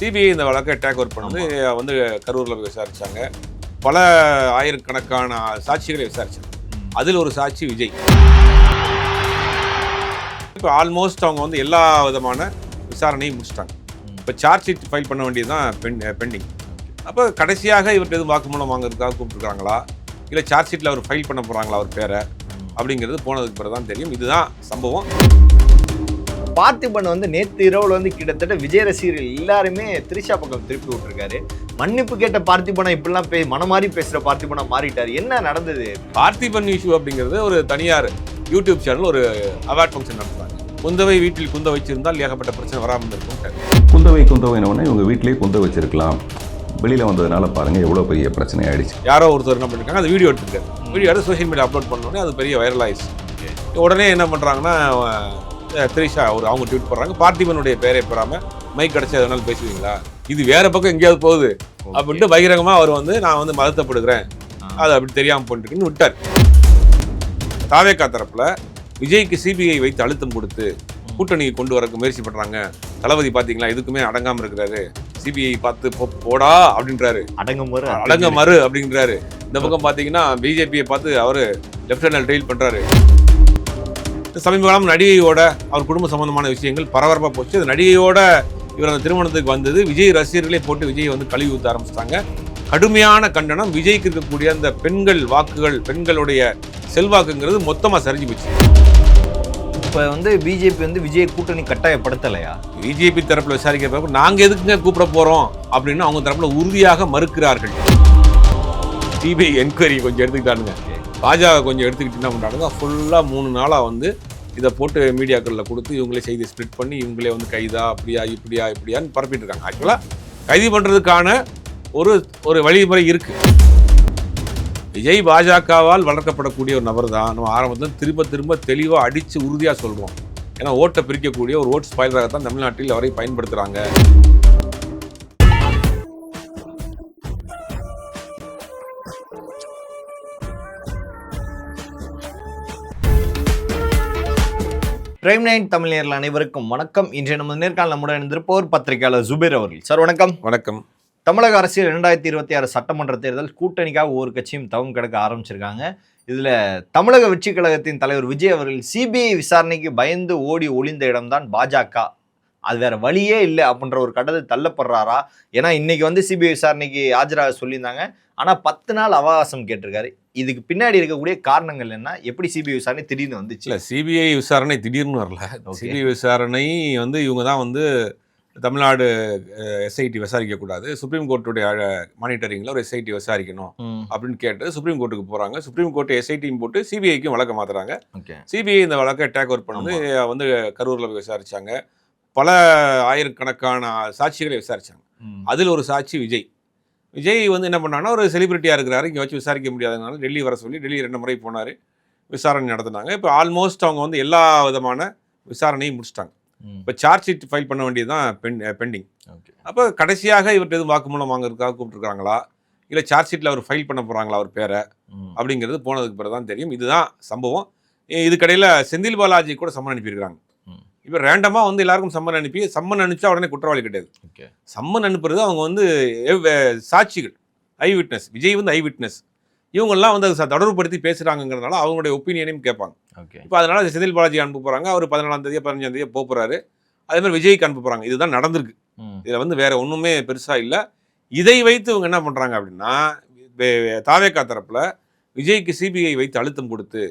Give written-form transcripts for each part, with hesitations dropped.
CBI இந்த வழக்கை take over பண்ணது வந்து கரூரில் விசாரிச்சாங்க. பல ஆயிரக்கணக்கான சாட்சிகளை விசாரிச்சாங்க. அதில் ஒரு சாட்சி விஜய். இப்போ ஆல்மோஸ்ட் அவங்க வந்து எல்லா விதமான விசாரணையும் முடிச்சிட்டாங்க. இப்போ சார்ஜ் ஷீட் ஃபைல் பண்ண வேண்டியது தான் பெண்டிங். அப்போ கடைசியாக இவர்கிட்ட எதுவும் வாக்குமூலம் வாங்குறதுக்காக கூப்பிட்டுருக்காங்களா, இல்லை சார்ஜ் ஷீட்டில் அவர் ஃபைல் பண்ண போகிறாங்களா அவர் பேரை அப்படிங்கிறது போனதுக்கு பிறகு தான் தெரியும். இதுதான் சம்பவம். பார்த்திபன் வந்து நேற்று இரவுல வந்து கிட்டத்தட்ட விஜய் ரசிகர்கள் எல்லாருமே திரிஷா பக்கம் திருப்பி விட்டுருக்காரு. மன்னிப்பு கேட்ட பார்த்திபனா இப்படிலாம் மனமாறி பேசுற பார்த்திபனா மாறிட்டாரு. என்ன நடந்தது? பார்த்திபன் இஷ்யூ அப்படிங்கிறது ஒரு தனியார் யூடியூப் சேனல் ஒரு அவார்ட் ஃபங்க்ஷன் நடத்துறாங்க. குந்தவை வீட்டில் குந்த வச்சிருந்தால் ஏகப்பட்ட பிரச்சனை வராமல் இருக்கும். குந்தவைன்னு இவங்க வீட்டிலேயே குந்த வச்சிருக்கலாம், வெளியில் வந்ததுனால பாருங்கள் எவ்வளோ பெரிய பிரச்சனை ஆகிடுச்சு. யாரோ ஒருத்தர் என்ன பண்ணிருக்காங்க, அந்த வீடியோ எடுத்துருக்காரு. வீடியோ எடுத்து சோஷியல் மீடியா அப்லோட் பண்ணோடனே அது பெரிய வைரல் ஆயிடுச்சு. உடனே என்ன பண்ணுறாங்கன்னா, திரிஷா அவங்க ட்வீட் பண்ணுறாங்க, பார்த்திபனுடைய பேரை பெறாமல் மைக் கிடச்சி அதனால பேசுவீங்களா, இது வேற பக்கம் எங்கேயாவது போகுது அப்படின்ட்டு பகிரங்கமாக அவர் வந்து நான் வந்து மதத்தப்படுகிறேன், அது அப்படி தெரியாமல் பண்ணிருக்குன்னு விட்டார். தாவேகா தரப்பில் விஜய்க்கு சிபிஐ வைத்து அழுத்தம் கொடுத்து கூட்டணி கொண்டு வரக்கு முயற்சி பண்ணுறாங்க. தளபதி பார்த்தீங்களா இதுக்குமே அடங்காமல் இருக்கிறாரு, சிபிஐ பார்த்து போடா அப்படின்றாரு, அடங்க மறு அப்படின்றாரு. இந்த பக்கம் பார்த்தீங்கன்னா பிஜேபியை பார்த்து அவர் லெப்டினன்ட் டெயில் பண்ணுறாரு. சமீப காலம் நடிகையோட அவர் குடும்ப சம்பந்தமான விஷயங்கள் பரபரப்பாக போச்சு. அது நடிகையோட இவர் அந்த திருமணத்துக்கு வந்தது விஜய் ரசிகர்களே போட்டு விஜய் வந்து கழுவி ஊற்ற ஆரம்பிச்சிட்டாங்க. கடுமையான கண்டனம். விஜய்க்கு இருக்கக்கூடிய அந்த பெண்கள் வாக்குகள், பெண்களுடைய செல்வாக்குங்கிறது மொத்தமாக சரிஞ்சு போச்சு. இப்போ வந்து பிஜேபி வந்து விஜய் கூட்டணி கட்டாயப்படுத்தலையா? பிஜேபி தரப்பில் விசாரிக்கிறப்ப நாங்கள் எதுக்குங்க கூப்பிட போகிறோம் அப்படின்னு அவங்க தரப்பில் உறுதியாக மறுக்கிறார்கள். சிபிஐ என்கொயரி கொஞ்சம் எடுத்துக்கிட்டானுங்க, பாஜக கொஞ்சம் எடுத்துக்கிட்டு என்ன பண்ணுறாங்க, ஃபுல்லாக 3 நாளாக வந்து இதை போட்டு மீடியாக்களில் கொடுத்து இவங்களே செய்தி ஸ்ப்ளிட் பண்ணி இவங்களே வந்து கைதா அப்படியா இப்படியான்னு பரப்பிட்டு இருக்காங்க. ஆக்சுவலாக கைது பண்ணுறதுக்கான ஒரு வழிமுறை இருக்குது. விஜய் பாஜகவால் வளர்க்கப்படக்கூடிய ஒரு நபர் தான். நம்ம ஆரம்பத்தில் திரும்ப தெளிவாக அடித்து உறுதியாக சொல்கிறோம். ஏன்னா ஓட்டை பிரிக்கக்கூடிய ஒரு ஓட் ஸ்பாயிலராகத்தான் தமிழ்நாட்டில் அவரை பயன்படுத்துகிறாங்க. பிரைம் 9 தமிழர்கள் அனைவருக்கும் வணக்கம். இன்றைய நம்ம நேர்காணல் நம்முடன் இருந்திருப்போர் பத்திரிகையாளர் ஜுபேர் அவர்கள். சார் வணக்கம். வணக்கம். தமிழக அரசியல் 2026 சட்டமன்ற தேர்தல் கூட்டணிக்காக ஒவ்வொரு கட்சியும் தவம் கிடக்க ஆரம்பிச்சிருக்காங்க. இதில் தமிழக வெற்றி கழகத்தின் தலைவர் விஜய் அவர்கள் சிபிஐ விசாரணைக்கு பயந்து ஓடி ஒளிந்த இடம்தான் பாஜக, அது வேற வழியே இல்லை அப்படின்ற ஒரு கட்டத்தை தள்ளப்படுறாரா? ஏன்னா இன்னைக்கு வந்து சிபிஐ விசாரணைக்கு ஆஜராக சொல்லியிருந்தாங்க, ஆனால் 10 நாள் அவகாசம் கேட்டிருக்காரு. இதுக்கு பின்னாடி இருக்கக்கூடிய காரணங்கள் என்ன? எப்படி சிபிஐ விசாரணை திடீர்னு வந்துச்சு? இல்லை, சிபிஐ விசாரணை திடீர்னு வரல. சிபிஐ விசாரணை வந்து இவங்க தான் வந்து தமிழ்நாடு எஸ்ஐடி விசாரிக்கக்கூடாது, சுப்ரீம் கோர்ட்டுடைய மானிட்டரிங்கில் ஒரு எஸ்ஐடி விசாரிக்கணும் அப்படின்னு கேட்டு சுப்ரீம் கோர்ட்டுக்கு போகிறாங்க. சுப்ரீம் கோர்ட்டு எஸ்ஐடியும் போட்டு சிபிஐக்கும் வழக்க மாற்றுறாங்க. சிபிஐ இந்த வழக்கை டேக் ஓவர் பண்ணது வந்து கரூரில் விசாரிச்சாங்க. பல ஆயிரக்கணக்கான சாட்சிகளை விசாரிச்சாங்க. அதில் ஒரு சாட்சி விஜய். விஜய் வந்து என்ன பண்ணாங்கன்னா, ஒரு செலிபிரிட்டியாக இருக்கிறாரு, இங்கே வச்சு விசாரிக்க முடியாதனால டெல்லி வர சொல்லி டெல்லி 2 முறை போனார், விசாரணை நடத்தினாங்க. இப்போ ஆல்மோஸ்ட் அவங்க வந்து எல்லா விதமான விசாரணையும் முடிச்சிட்டாங்க. இப்போ சார்ஜ் ஷீட் ஃபைல் பண்ண வேண்டியது தான் பெண்டிங். அப்போ கடைசியாக இவர்கிட்ட எதுவும் வாக்குமூலம் வாங்குறதுக்காக கூப்பிட்டுருக்காங்களா, இல்லை சார்ஜ் ஷீட்டில் அவர் ஃபைல் பண்ண போகிறாங்களா அவர் பேரை அப்படிங்கிறது போனதுக்கு பிறகு தான் தெரியும். இதுதான் சம்பவம். இதுக்கடையில் செந்தில் பாலாஜி கூட சம்மன் அனுப்பியிருக்கிறாங்க. இப்போ ரேண்டமாக வந்து எல்லாருக்கும் சம்மன் அனுப்பிச்சா உடனே குற்றவாளி கிடையாது. சம்மன் அனுப்புறது அவங்க வந்து சாட்சிகள், ஐ விட்னஸ். விஜய் வந்து ஐ விட்னஸ். இவங்கெல்லாம் வந்து அதை தொடர்புபடுத்தி பேசுகிறாங்கிறதுனால அவங்களுடைய ஒப்பீனியனையும் கேட்பாங்க. இப்போ அதனால் செந்தில் பாலாஜி அனுப்ப போகிறாங்க. அவர் 14ஆம் தேதியோ 15ஆம் தேதியோ போகிறாரு. அதேமாதிரி விஜய்க்கு அனுப்ப போகிறாங்க. இதுதான் நடந்திருக்கு. இதில் வந்து வேறு ஒன்றுமே பெருசாக இல்லை. இதை வைத்து இவங்க என்ன பண்ணுறாங்க அப்படின்னா, தாவேகா தரப்பில் விஜய்க்கு சிபிஐ வைத்து அழுத்தம் கொடுத்து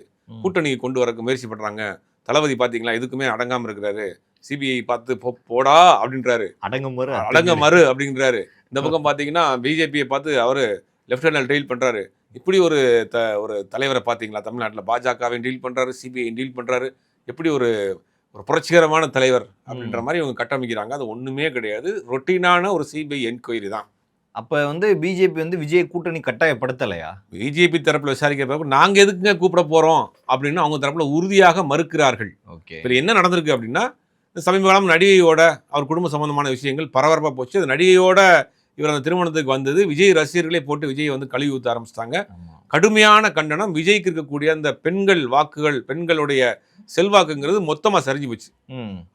கூட்டணி கொண்டு வரக்கு முயற்சி பண்ணுறாங்க. தளபதி பார்த்தீங்களா இதுக்குமே அடங்காமல் இருக்கிறாரு, சிபிஐ பார்த்து போடா அப்படின்றாரு, அடங்க மறு அப்படின்றாரு. இந்த பக்கம் பார்த்தீங்கன்னா பிஜேபியை பார்த்து அவர் லெப்டினன்ட் டெயில் பண்ணுறாரு. இப்படி ஒரு தலைவரை பார்த்தீங்களா தமிழ்நாட்டில், பாஜகவையும் டீல் பண்ணுறாரு, சிபிஐயும் டீல் பண்ணுறாரு. எப்படி ஒரு புரட்சிகரமான தலைவர் அப்படின்ற மாதிரி இவங்க கட்டமைக்கிறாங்க. அது ஒன்றுமே கிடையாது. ரொட்டீனான ஒரு சிபிஐ என்கொயரி தான். அப்போ வந்து பிஜேபி வந்து விஜய் கூட்டணி கட்டாயப்படுத்தலையா? பிஜேபி தரப்பில் விசாரிக்கிறப்ப நாங்கள் எதுக்குங்க கூப்பிட போகிறோம் அப்படின்னு அவங்க தரப்பில் உறுதியாக மறுக்கிறார்கள். இப்போ என்ன நடந்திருக்கு அப்படின்னா, சமீப காலம் நடிகையோட அவர் குடும்ப சம்பந்தமான விஷயங்கள் பரபரப்பாக போச்சு. அது நடிகையோட இவர் அந்த திருமணத்துக்கு வந்தது விஜய் ரசிகர்களே போட்டு விஜய் வந்து கழுவி ஊற்ற ஆரம்பிச்சிட்டாங்க. கடுமையான கண்டனம். விஜய்க்கு இருக்கக்கூடிய அந்த பெண்கள் வாக்குகள், பெண்களுடைய செல்வாக்குங்கிறது மொத்தமாக சரிஞ்சு போச்சு.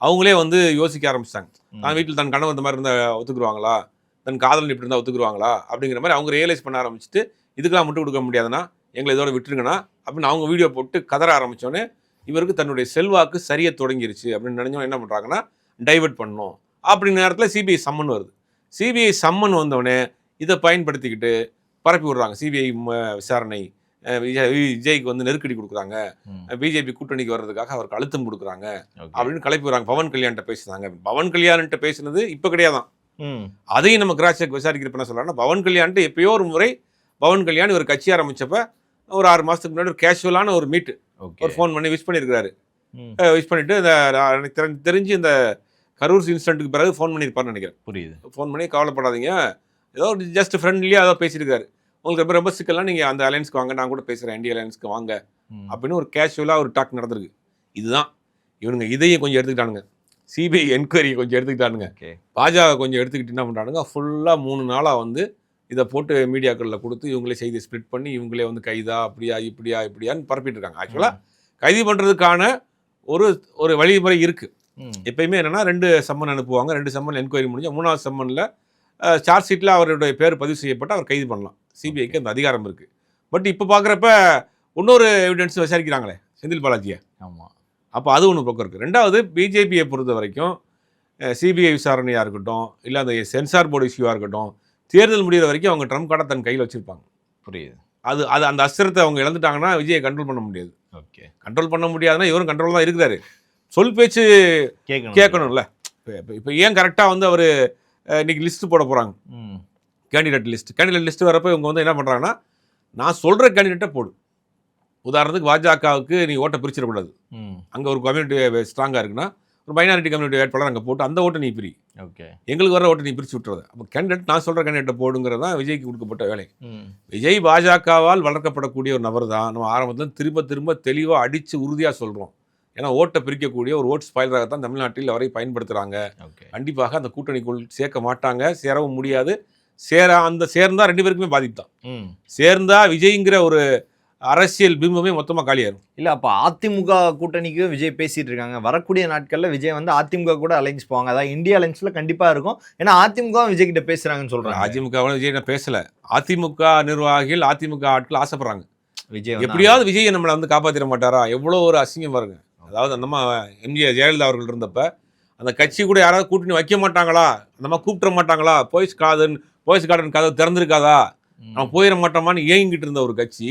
அவங்களே வந்து யோசிக்க ஆரம்பிச்சிட்டாங்க. தான் வீட்டில் தன் கணவன் இந்த மாதிரி இருந்தால் ஒத்துக்குருவாங்களா, தன் காதலன் இப்படி இருந்தால் ஒத்துக்குருவாங்களா அப்படிங்கிற மாதிரி அவங்க ரியலைஸ் பண்ண ஆரம்பிச்சுட்டு, இதுக்கெல்லாம் மட்டும் கொடுக்க முடியாதுன்னா எங்களை இதோட விட்டுருங்கண்ணா அப்படின்னு அவங்க வீடியோ போட்டு கதற ஆரம்பித்தோன்னே இவருக்கு தன்னுடைய செல்வாக்கு சரிய தொடங்கிருச்சு அப்படின்னு நினைஞ்சவங்க என்ன பண்ணுறாங்கன்னா டைவர்ட் பண்ணணும். அப்படி நேரத்தில் சிபிஐ சம்மன் வருது. சிபிஐ சம்மன் வந்தவொடனே இதை பயன்படுத்திக்கிட்டு பரப்பி விடுறாங்க. சிபிஐ விசாரணை விஜய்க்கு வந்து நெருக்கடி கொடுக்குறாங்க, பிஜேபி கூட்டணிக்கு வர்றதுக்காக அவருக்கு அழுத்தம் கொடுக்குறாங்க அப்படின்னு கிளப்பி வராங்க. பவன் கல்யாண்கிட்ட பேசுறாங்க. பவன் கல்யாண்கிட்ட பேசுனது இப்போ கிடையாதான், அதையும் நம்ம கிராஸ் செக் விசாரிக்கிறப்ப என்ன சொல்றாங்கன்னா, பவன் கல்யாண்ட்டு எப்பயோ ஒரு முறை பவன் கல்யாண் ஒரு கட்சி ஆரம்பிச்சப்ப ஒரு 6 மாசத்துக்கு முன்னாடி ஒரு கேஷுவலான ஒரு மீட்டு ஒரு ஃபோன் பண்ணி விஷ் பண்ணியிருக்காரு. விஷ் பண்ணிட்டு இந்த தெரிஞ்சு இந்த கரூர் இன்சிடென்ட்டுக்கு பிறகு ஃபோன் பண்ணியிருப்பாருன்னு நினைக்கிறேன். புரியுது. ஃபோன் பண்ணி கவலைப்படாதீங்க, ஏதோ ஜஸ்ட் ஃப்ரெண்ட்லியாக ஏதோ பேசியிருக்காரு, உங்களுக்கு ரொம்ப ரொம்ப சிக்கலாம், நீங்கள் அந்த அலையன்ஸ்க்கு வாங்க, நான் கூட பேசுகிறேன், இந்திய அலையன்ஸ்க்கு வாங்க அப்படின்னு ஒரு கேஷுவலாக ஒரு டாக் நடந்திருக்கு. இதுதான் இவனுங்க இதையும் கொஞ்சம் எடுத்துக்கிட்டானுங்க, சிபிஐ என்கொயரி கொஞ்சம் எடுத்துக்கிட்டானுங்க, பாஜக கொஞ்சம் எடுத்துக்கிட்டு என்ன பண்ணுறானுங்க, ஃபுல்லாக 3 நாளாக வந்து இதை போட்டு மீடியாக்களில் கொடுத்து இவங்களே செய்தி ஸ்ப்ளிட் பண்ணி இவங்களே வந்து கைதா அப்படியா இப்படியான்னு பரப்பிட்டு இருக்காங்க. ஆக்சுவலாக கைது பண்ணுறதுக்கான ஒரு வழிமுறை இருக்குது. எப்பயுமே என்னென்னா 2 சம்மன் அனுப்புவாங்க, 2 சம்மன் என்கொயரி முடிஞ்சு 3வது சம்மனில் சார்ஜ் ஷீட்டில் அவருடைய பேர் பதிவு செய்யப்பட்டு அவர் கைது பண்ணலாம். சிபிஐக்கு அந்த அதிகாரம் இருக்குது. பட் இப்போ பார்க்குறப்ப இன்னொரு எவிடன்ஸ் விசாரிக்கிறாங்களே செந்தில் பாலாஜியை. ஆமாம், அப்போ அது ஒன்று பக்கம் இருக்குது. 2வது பிஜேபியை பொறுத்த வரைக்கும் சிபிஐ விசாரணையாக இருக்கட்டும், இல்லை அந்த சென்சார் போர்டு இஷ்யூவாக இருக்கட்டும், தேர்தல் முடிகிற வரைக்கும் அவங்க ட்ரம்ப் கார்டை தன் கையில் வச்சுருப்பாங்க. புரியுது. அது அந்த அஸ்திரத்தை அவங்க இழந்துட்டாங்கன்னா விஜயை கண்ட்ரோல் பண்ண முடியாது. ஓகே, கண்ட்ரோல் பண்ண முடியாதுன்னா இவரும் கண்ட்ரோல் தான் இருக்கிறாரு, சொல் பேச்சு கேட்கணும்ல. இப்போ ஏன் கரெக்டாக வந்து அவர் இன்னைக்கு லிஸ்ட்டு போட போகிறாங்க, கேண்டிடேட் லிஸ்ட்டு வரப்போ இவங்க வந்து என்ன பண்ணுறாங்கன்னா, நான் சொல்கிற கேண்டிடேட்டை போடு. உதாரணத்துக்கு பாஜகவுக்கு நீ ஓட்டை பிரிச்சிடக்கூடாது, அங்கே ஒரு கம்யூனிட்டி ஸ்ட்ராங்காக இருக்குன்னா ஒரு மைனாரிட்டி கம்யூனிட்டி வேட்பாளர் அங்கே போட்டு அந்த ஓட்டை நீ பிரி, ஓகே, எங்களுக்கு வர ஓட்டை நீ பிரித்து விட்டுறது. அப்போ கேண்டிடேட் நான் சொல்கிற கேண்டிடேட்டை போடுங்கிறது தான் விஜய்க்கு கொடுக்கப்பட்ட வேலை. விஜய் பாஜகவால் வளர்க்கப்படக்கூடிய ஒரு நபர் தான். நம்ம ஆரம்பத்தில் திரும்ப தெளிவாக அடித்து உறுதியாக சொல்கிறோம். ஏன்னா ஓட்டை பிரிக்கக்கூடிய ஒரு ஓட் ஸ்பாயிலராகத்தான் தமிழ்நாட்டில் அவரை பயன்படுத்துகிறாங்க. கண்டிப்பாக அந்த கூட்டணிக்குள் சேர்க்க மாட்டாங்க, சேரவும் முடியாது. சேர்ந்தா 2 பேருக்குமே பாதிப்பு தான். சேர்ந்தா விஜய்ங்கிற ஒரு அரசியல் பிம்பமே மொத்தமாக காலியாகும். இல்லை, அப்போ அதிமுக கூட்டணிக்கு விஜய் பேசிட்டு இருக்காங்க. வரக்கூடிய நாட்களில் விஜய் வந்து அதிமுக கூட அலைன்ஸ் போவாங்க, அதாவது இந்தியா அலைன்ஸில் கண்டிப்பாக இருக்கும். ஏன்னா அதிமுக விஜய் கிட்ட பேசுகிறாங்கன்னு சொல்கிறாங்க. அதிமுக விஜய் நான் பேசலை, அதிமுக நிர்வாகிகள் அதிமுக ஆட்கள் ஆசைப்படுறாங்க விஜய் எப்படியாவது விஜயை நம்மளை வந்து காப்பாற்றிட மாட்டாரா. எவ்வளோ ஒரு அசிங்கம் பாருங்க. அதாவது அந்தம்மா எம்ஜிஆர் ஜெயலலிதா அவர்கள் இருந்தப்ப அந்த கட்சி கூட யாராவது கூட்டணி வைக்க மாட்டாங்களா, அந்தம்மா கூப்பிட மாட்டாங்களா, போய்ஸ் கார்டன் கதவு திறந்துருக்காதா, நம்ம போயிட மாட்டோமான்னு ஏங்கிட்டு இருந்த ஒரு கட்சி,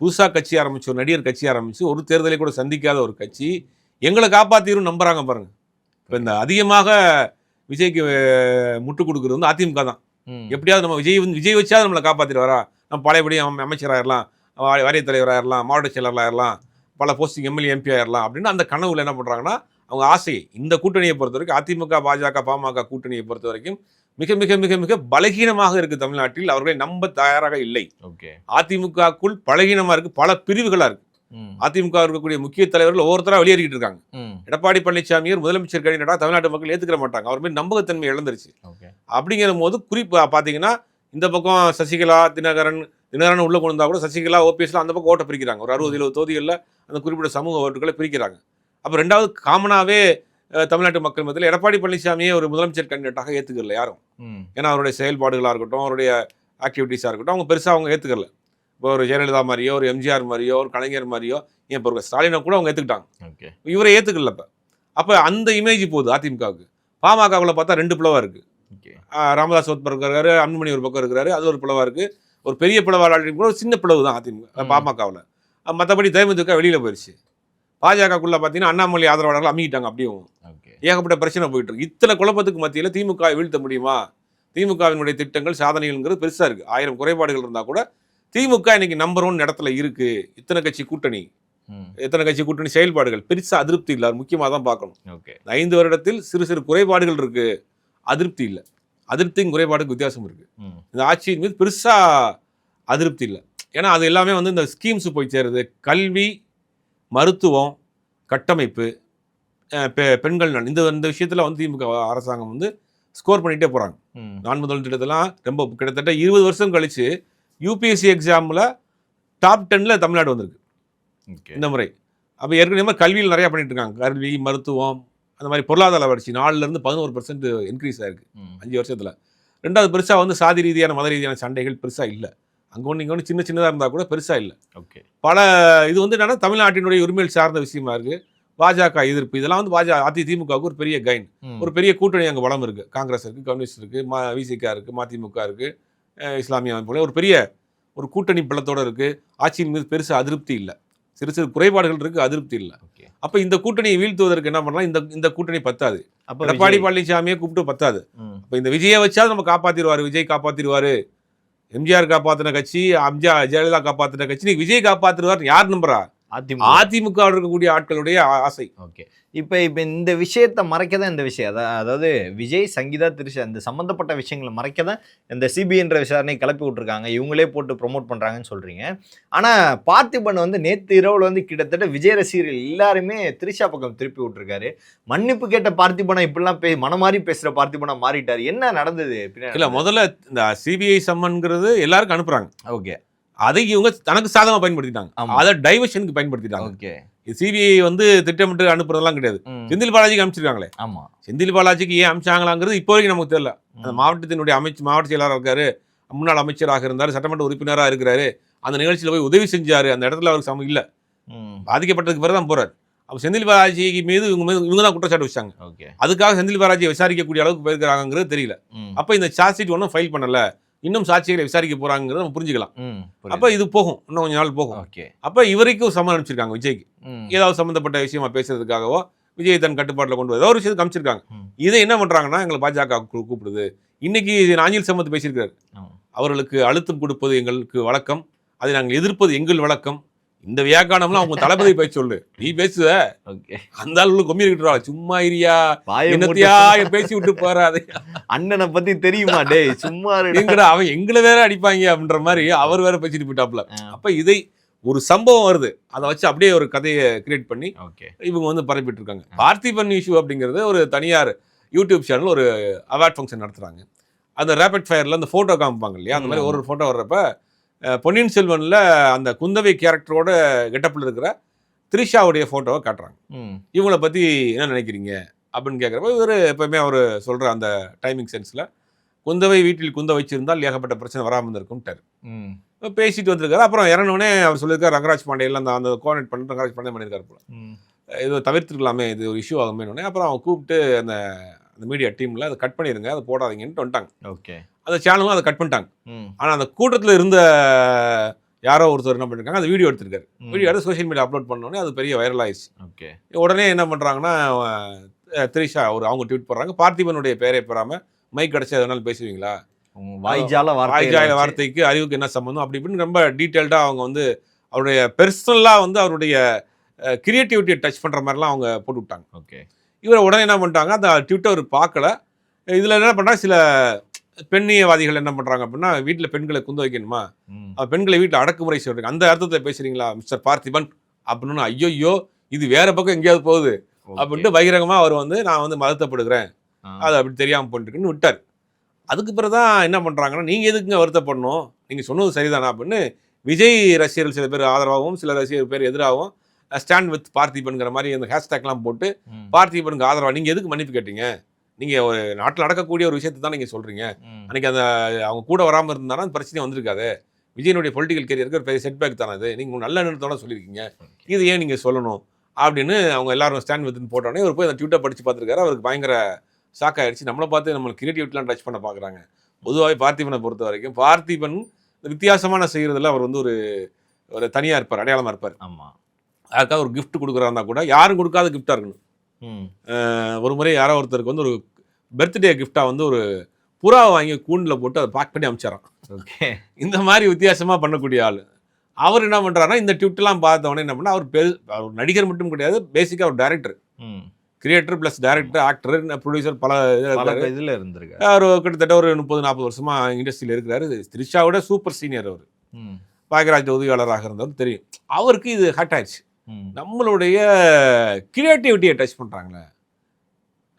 புதுசாக கட்சி ஆரம்பிச்சு ஒரு நடிகர் கட்சி ஆரம்பிச்சு ஒரு தேர்தலை கூட சந்திக்காத ஒரு கட்சி எங்களை காப்பாற்றிடும் நம்புறாங்க பாருங்க. இப்போ இந்த அதிகமாக விஜய்க்கு முட்டு கொடுக்குறது வந்து அதிமுக தான். எப்படியாவது நம்ம விஜய் வச்சாவது நம்மளை காப்பாற்றிடுவாரா, நம்ம பழையபடி அமைச்சராகிடலாம், வாரிய தலைவராகிடலாம், மாவட்ட செயலராகிடலாம், பல போஸ்டிங் எம்எல்ஏ எம்பி ஆகிடலாம் அப்படின்னு அந்த கனவுல என்ன பண்ணுறாங்கன்னா, அவங்க ஆசையை இந்த கூட்டணியை பொறுத்த வரைக்கும் அதிமுக பாஜக பாமக கூட்டணியை பொறுத்த வரைக்கும் மிக மிக மிக மிக பலகீனமாக இருக்கு. தமிழ்நாட்டில் அவர்களை நம்ப தயாராக இல்லை. அதிமுகக்குள் பலகீனமா இருக்கு, பல பிரிவுகளா இருக்கு. அதிமுக இருக்கக்கூடிய முக்கிய தலைவர்கள் ஒவ்வொருத்தரா வெளியேறிக்கிட்டு இருக்காங்க. எடப்பாடி பழனிசாமியர் முதலமைச்சர் கேண்டிடேட்டா தமிழ்நாட்டு மக்கள் ஏத்துக்கிற மாட்டாங்க, அவர் மீது நம்பகத்தன்மை இழந்துருச்சு. அப்படிங்கிற போது குறிப்பா பாத்தீங்கன்னா இந்த பக்கம் சசிகலா தினகரன் உள்ள கொண்டு வந்தா கூட சசிகலா ஓபிஎஸ்ல அந்த பக்கம் ஓட்ட பிரிக்கிறாங்க. ஒரு 60-70 தொகுதிகளில் அந்த குறிப்பிட்ட சமூக ஓட்டுகளை பிரிக்கிறாங்க. அப்ப 2வது காமனாவே தமிழ்நாட்டு மக்கள் மத்தியில் எடப்பாடி பழனிசாமியே ஒரு முதலமைச்சர் கேண்டிடேட்டாக ஏற்றுக்கல யாரும். ஏன்னா அவருடைய செயல்பாடுகளாக இருக்கட்டும், அவருடைய ஆக்டிவிட்டீஸாக இருக்கட்டும், அவங்க பெருசாக அவங்க ஏற்றுக்கல. இப்போ ஒரு ஜெயலலிதா மாதிரியோ, ஒரு எம்ஜிஆர் மாதிரியோ, ஒரு கலைஞர் மாதிரியோ, ஏன் இப்போ ஸ்டாலினை கூட அவங்க ஏற்றுக்கிட்டாங்க, இவரை ஏற்றுக்கல. அப்போ அந்த இமேஜ் போகுது அதிமுகவுக்கு. பாமகவில் பார்த்தா 2 பிளவாக இருக்குது. ராமதாஸ் ஒரு பக்கம் இருக்காரு, அன்புமணி ஒரு பக்கம் இருக்கிறாரு, அது ஒரு பிளவாக இருக்குது. ஒரு பெரிய பிளவாக கூட ஒரு சின்ன பிளவு தான் அதிமுக பாமகவில். மற்றபடி தேமுதிக வெளியில் போயிடுச்சு. பாஜகக்குள்ள பார்த்தீங்கன்னா அண்ணாமலை ஆதரவாளர்கள் அமிக்கிட்டாங்க. அப்படியும் ஏகப்பட்ட பிரச்சனை போயிட்டு இருக்கு. இத்தனை குழப்பத்துக்கு மத்தியில் திமுக வீழ்த்த முடியுமா? திமுகவினுடைய திட்டங்கள் சாதனைகள்ங்கிறது பெருசாக இருக்குது. 1000 குறைபாடுகள் இருந்தால் கூட திமுக இன்னைக்கு நம்பர் 1 இடத்துல இருக்கு. இத்தனை கட்சி கூட்டணி செயல்பாடுகள் பெருசாக அதிருப்தி இல்லை, முக்கியமாக தான் பார்க்கணும். 5 வருடத்தில் சிறு குறைபாடுகள் இருக்கு, அதிருப்தி இல்லை. அதிருப்தியும் குறைபாடுக்கு வித்தியாசம் இருக்கு. இந்த ஆட்சியின் மீது பெருசாக அதிருப்தி இல்லை. ஏன்னா அது எல்லாமே வந்து இந்த ஸ்கீம்ஸ் போய் சேருது. கல்வி, மருத்துவம், கட்டமைப்பு, பெண்கள் நலன், இந்த விஷயத்தில் வந்து திமுக அரசாங்கம் வந்து ஸ்கோர் பண்ணிகிட்டே போகிறாங்க. நான் முதல் திட்டத்தெல்லாம் ரொம்ப கிட்டத்தட்ட 20 வருஷம் கழித்து யூபிஎஸ்சி எக்ஸாமில் டாப் 10ல் தமிழ்நாடு வந்திருக்கு இந்த முறை. அப்போ ஏற்கனவே கல்வியில் நிறையா பண்ணிட்டு இருக்காங்க. கல்வி, மருத்துவம், அந்த மாதிரி பொருளாதார வளர்ச்சி 4% 11% இன்க்ரீஸ் ஆயிருக்கு 5 வருஷத்தில். ரெண்டாவது பெருசாக வந்து சாதி ரீதியான மத ரீதியான சண்டைகள் பெருசாக இல்லை. அங்கே ஒன்று இங்கே ஒன்று சின்ன சின்னதாக இருந்தால் கூட பெருசாக இல்லை. ஓகே. பல இது வந்து என்னன்னா தமிழ்நாட்டினுடைய உரிமைகள் சார்ந்த விஷயமா இருக்குது. பாஜக எதிர்ப்பு இதெல்லாம் வந்து அதிமுகவுக்கு ஒரு பெரிய கைன். ஒரு பெரிய கூட்டணி அங்கே வளம் இருக்குது. காங்கிரஸ் இருக்குது, கம்யூனிஸ்ட் இருக்குது, விசிகா இருக்குது, மதிமுக இருக்குது, இஸ்லாமிய அமைப்புல ஒரு கூட்டணி பலத்தோடு இருக்குது. ஆட்சியின் மீது பெருசாக அதிருப்தி இல்லை. சிறு சிறு குறைபாடுகள் இருக்குது, அதிருப்தி இல்லை. அப்போ இந்த கூட்டணியை வீழ்த்துவதற்கு என்ன பண்ணலாம்? இந்த கூட்டணி பத்தாது. எடப்பாடி பழனிசாமியை கூப்பிட்டு பத்தாது. அப்போ இந்த விஜயை வச்சாலும் நம்ம காப்பாற்றிடுவார். விஜய் காப்பாற்றிடுவார். எம்ஜிஆர் காப்பாற்றின கட்சி, ஜெயலலிதா காப்பாற்றின கட்சி, நீ விஜய் காப்பாற்றிடுவார் யார் நம்புறா? அதிமுக இருக்கக்கூடிய ஆட்களுடைய ஆசை. ஓகே. இப்போ இந்த விஷயத்தை மறைக்க தான் இந்த விஷயம், அதாவது விஜய், சங்கீதா, திரிஷா இந்த சம்மந்தப்பட்ட விஷயங்களை மறைக்க தான் இந்த சிபிஐன்ற விசாரணை கிளப்பி விட்டுருக்காங்க. இவங்களே போட்டு ப்ரொமோட் பண்ணுறாங்கன்னு சொல்கிறீங்க. ஆனால் பார்த்திபன் வந்து நேற்று இரவில் வந்து கிட்டத்தட்ட விஜய் ரசிகர்கள் எல்லாருமே திரிஷா பக்கம் திருப்பி விட்டுருக்காரு. மன்னிப்பு கேட்ட பார்த்திபனா இப்படிலாம் மனமாறி பேசுகிற பார்த்திபனா மாறிட்டார். என்ன நடந்தது? இல்லை, முதல்ல இந்த சிபிஐ சம்மன்கிறது எல்லாருக்கும் அனுப்புகிறாங்க. ஓகே. அதை இவங்க தனக்கு சாதகமாக பயன்படுத்திட்டாங்க. அதை டைவர்ஷனுக்கு பயன்படுத்திட்டாங்க. ஓகே. சிபிஐ வந்து திட்டமிட்டு அனுப்புறதெல்லாம் கிடையாது. செந்தில் பாலாஜிக்கு அனுப்பிச்சிருக்காங்களே. ஆமா. செந்தில் பாலாஜிக்கு ஏன் அனுப்பிச்சாங்களாங்கிறது இப்போ வரைக்கும் நமக்கு தெரியல. அந்த மாவட்டத்தினுடைய மாவட்ட செயலாளராக இருக்காரு, முன்னாள் அமைச்சராக இருந்தார், சட்டமன்ற உறுப்பினராக இருக்கிறாரு. அந்த நிகழ்ச்சியில் போய் உதவி செஞ்சாரு. அந்த இடத்துல அவருக்கு சமம் இல்லை. பாதிக்கப்பட்டதுக்கு பிறகு தான் போறாரு. அப்போ செந்தில் பாலாஜி மீது இவங்க தான் குற்றச்சாட்டு வச்சாங்க. அதுக்காக செந்தில் பாலாஜியை விசாரிக்கக்கூடிய அளவுக்கு போயிருக்கிறாங்கிறது தெரியல. அப்போ இந்த சார்ஜ் ஷீட் ஒன்றும் ஃபைல் பண்ணல, இன்னும் சாட்சிகளை விசாரிக்க போறாங்கிறத நம்ம புரிஞ்சுக்கலாம். அப்ப இது போகும், இன்னும் கொஞ்ச நாள் போகும். அப்ப இவரைக்கும் சம்மன் அனுப்பிச்சிருக்காங்க விஜய்க்கு. ஏதாவது சம்பந்தப்பட்ட விஷயமா பேசுறதுக்காகவோ விஜய் தன் கட்டுப்பாட்டில் கொண்டு ஏதோ ஒரு விஷயத்துக்கு அனுப்பிச்சிருக்காங்க. இதை என்ன பண்றாங்கன்னா, எங்களை பாஜக கூப்பிடுது. இன்னைக்கு நாஞ்சில் சம்பத் பேசியிருக்காரு. அவர்களுக்கு அழுத்தம் கொடுப்பது எங்களுக்கு வழக்கம், அதை நாங்கள் எதிர்ப்பது எங்கள் வழக்கம். இந்த வியாக்கானம்லாம் அவங்க தளபதி பேச சொல்லு, நீ பேசுவ அந்த ஆளு கொம்பிக்கிட்டு சும்மா இரியா, என்னத்தையா பேசி விட்டு போறாது. அண்ணனை பத்தி தெரியுமா டே, சும்மா அவன் எங்களை வேற அடிப்பாங்க அப்படின்ற மாதிரி அவர் வேற பேசிட்டு போயிட்டாப்ல. அப்ப இதை ஒரு சம்பவம் வருது, அதை வச்சு அப்படியே ஒரு கதையை கிரியேட் பண்ணி இவங்க வந்து பரப்பிட்டு இருக்காங்க. பார்த்திபன் இஷ்யூ அப்படிங்கிறது ஒரு தனியார் யூடியூப் சேனல் ஒரு அவார்ட் ஃபங்க்ஷன் நடத்துறாங்க. அந்த ரேபிட் ஃபயர்ல அந்த போட்டோ காமிப்பாங்க இல்லையா, அந்த மாதிரி ஒரு போட்டோ வர்றப்ப பொன்னியின் செல்வன்ல அந்த குந்தவை கேரக்டரோட கெட்டப்பில் இருக்கிற திரிஷாவுடைய ஃபோட்டோவை காட்டுறாங்க. இவங்களை பற்றி என்ன நினைக்கிறீங்க அப்படின்னு கேட்குறப்ப இவர் எப்பவுமே அவர் சொல்கிற அந்த டைமிங் சென்ஸில், குந்தவை வீட்டில் குந்த வச்சிருந்தால் ஏகப்பட்ட பிரச்சனை வராமல் இருந்திருக்கும்ட்டார். பேசிட்டு வந்திருக்காரு. அப்புறம் இறங்கினோடனே அவர் சொல்லியிருக்காரு, ரங்கராஜ் பாண்டியெல்லாம் அந்த கோஆர்டினேட் பண்ணி ரங்கராஜ் பாண்டியன் பண்ணியிருக்காரு போல. இது தவிர்த்துருக்கலாமே, இது ஒரு இஷ்யூ ஆகுமே. அப்புறம் அவங்க கூப்பிட்டு அந்த மீடியா டீமில் அதை கட் பண்ணிடுங்க, அதை போடாதீங்கன்னு வந்துட்டாங்க. ஓகே. அந்த சேனலும் அதை கட் பண்ணிட்டாங்க. ஆனால் அந்த கூட்டத்தில் இருந்த யாரோ ஒருத்தர் என்ன பண்ணிருக்காங்க, அந்த வீடியோ எடுத்திருக்காரு. வீடியோ எடுத்து சோஷியல் மீடியா அப்லோட் பண்ணோடனே அது பெரிய வைரல் ஆயிடுச்சு. ஓகே. உடனே என்ன பண்ணுறாங்கன்னா, திரிஷா அவங்க ட்வீட் போடுறாங்க, பார்த்திபனுடைய பேரை பெறாமல் மைக் கிடச்சி அதனால பேசுவீங்களா, வாய்ஜால வார்த்தைக்கு அறிவுக்கு என்ன சம்பந்தம் அப்படி இப்படின்னு ரொம்ப டீட்டெயில்டாக அவங்க வந்து அவருடைய பெர்சனலாக வந்து அவருடைய கிரியேட்டிவிட்டியை டச் பண்ணுற மாதிரிலாம் அவங்க போட்டு விட்டாங்க. ஓகே. இவரை உடனே என்ன பண்ணிட்டாங்க, அந்த ட்விட்டர் பார்க்கல. இதில் என்ன பண்ணுறாங்க, சில பெண்ணியவாதிகள் என்ன பண்ணுறாங்க அப்படின்னா, வீட்டில் பெண்களை குந்த வைக்கணுமா, பெண்களை வீட்டில் அடக்குமுறை செய்யறதுக்கு அந்த அர்த்தத்தை பேசுறீங்களா மிஸ்டர் பார்த்திபன் அப்படின்னு. ஐயோ இது வேற பக்கம் எங்கேயாவது போகுது அப்படின்ட்டு பகிரங்கமாக அவர் வந்து நான் வந்து மதத்தப்படுகிறேன், அது அப்படி தெரியாமல் பண்ணிட்டுருக்குன்னு விட்டார். அதுக்கு பிறகு தான் என்ன பண்ணுறாங்கன்னா, நீங்கள் எதுக்குங்க வருத்தப்படணும், நீங்கள் சொன்னது சரிதானா அப்படின்னு விஜய் ரசிகர்கள் சில பேர் ஆதரவாகவும் சில ரசிகர் பேர் எதிராகவும் ஸ்டாண்ட் வித் பார்த்திபன்கிற மாதிரி அந்த ஹேஷ்டேக்லாம் போட்டு பார்த்திபனுக்கு ஆதரவாக நீங்கள் எதுக்கு மன்னிப்பு கேட்டீங்க, நீங்கள் ஒரு நாட்டில் நடக்கக்கூடிய ஒரு விஷயத்தை தான் நீங்கள் சொல்கிறீங்க, அன்றைக்கி அந்த அவங்க கூட வராமல் இருந்தாலும் அந்த பிரச்சனை வந்திருக்காது, விஜயனுடைய பொலிட்டிக்கல் கேரியருக்கு ஒரு பெரிய செட்பேக் தானே அது, நீங்கள் நல்ல எண்ணத்தோட சொல்லியிருக்கீங்க, இது ஏன் நீங்கள் சொல்லணும் அப்படின்னு அவங்க எல்லாரும் ஸ்டாண்ட் வித்துன்னு போட்டோன்னே அவர் போய் அந்த ட்விட்டர் படித்து பார்த்துருக்காரு. அவருக்கு பயங்கர ஷாக் ஆகிடுச்சு. நம்மளை பார்த்து நம்மளுக்கு கிரியேட்டிவிட்டிலாம் டச் பண்ண பார்க்குறாங்க. பொதுவாகவே பார்த்திபனை பொறுத்த வரைக்கும் பார்த்திபன் வித்தியாசமான செய்கிறதுல அவர் வந்து ஒரு தனியாக இருப்பார், அடையாளமாக இருப்பார். ஆமாம். அதுக்காக ஒரு கிஃப்ட் கொடுக்குறாருந்தா கூட யாரும் கொடுக்காத கிஃப்டாக இருக்கணும். ஒரு முறை யாரோ ஒருத்தருக்கு வந்து ஒரு பர்த்டே கிஃப்டாக வந்து ஒரு புறாவை வாங்கி கூண்டில் போட்டு அதை பேக் பண்ணி அனுப்பிச்சாரான். ஓகே. இந்த மாதிரி வித்தியாசமாக பண்ணக்கூடிய ஆள். அவர் என்ன பண்ணுறாருன்னா, இந்த ட்விட்டெலாம் பார்த்தவொடனே என்ன பண்ணால், அவர் நடிகர் மட்டும் கிடையாது, பேசிக்காக ஒரு director, creator plus director, actor, producer, பல இதில் இருந்திருக்காரு. அவர் கிட்டத்தட்ட ஒரு 30-40 வருஷமாக இண்டஸ்ட்ரியில் இருக்கிறாரு. திரிஷாவோட சூப்பர் சீனியர் அவர். பாக்யராஜ் உதவியாளராக இருந்தவர் தெரியும். அவருக்கு இது ஹட் ஆயிடுச்சு. நம்மளுடைய கிரியேட்டிவிட்டியை டச் பண்ணுறாங்களே,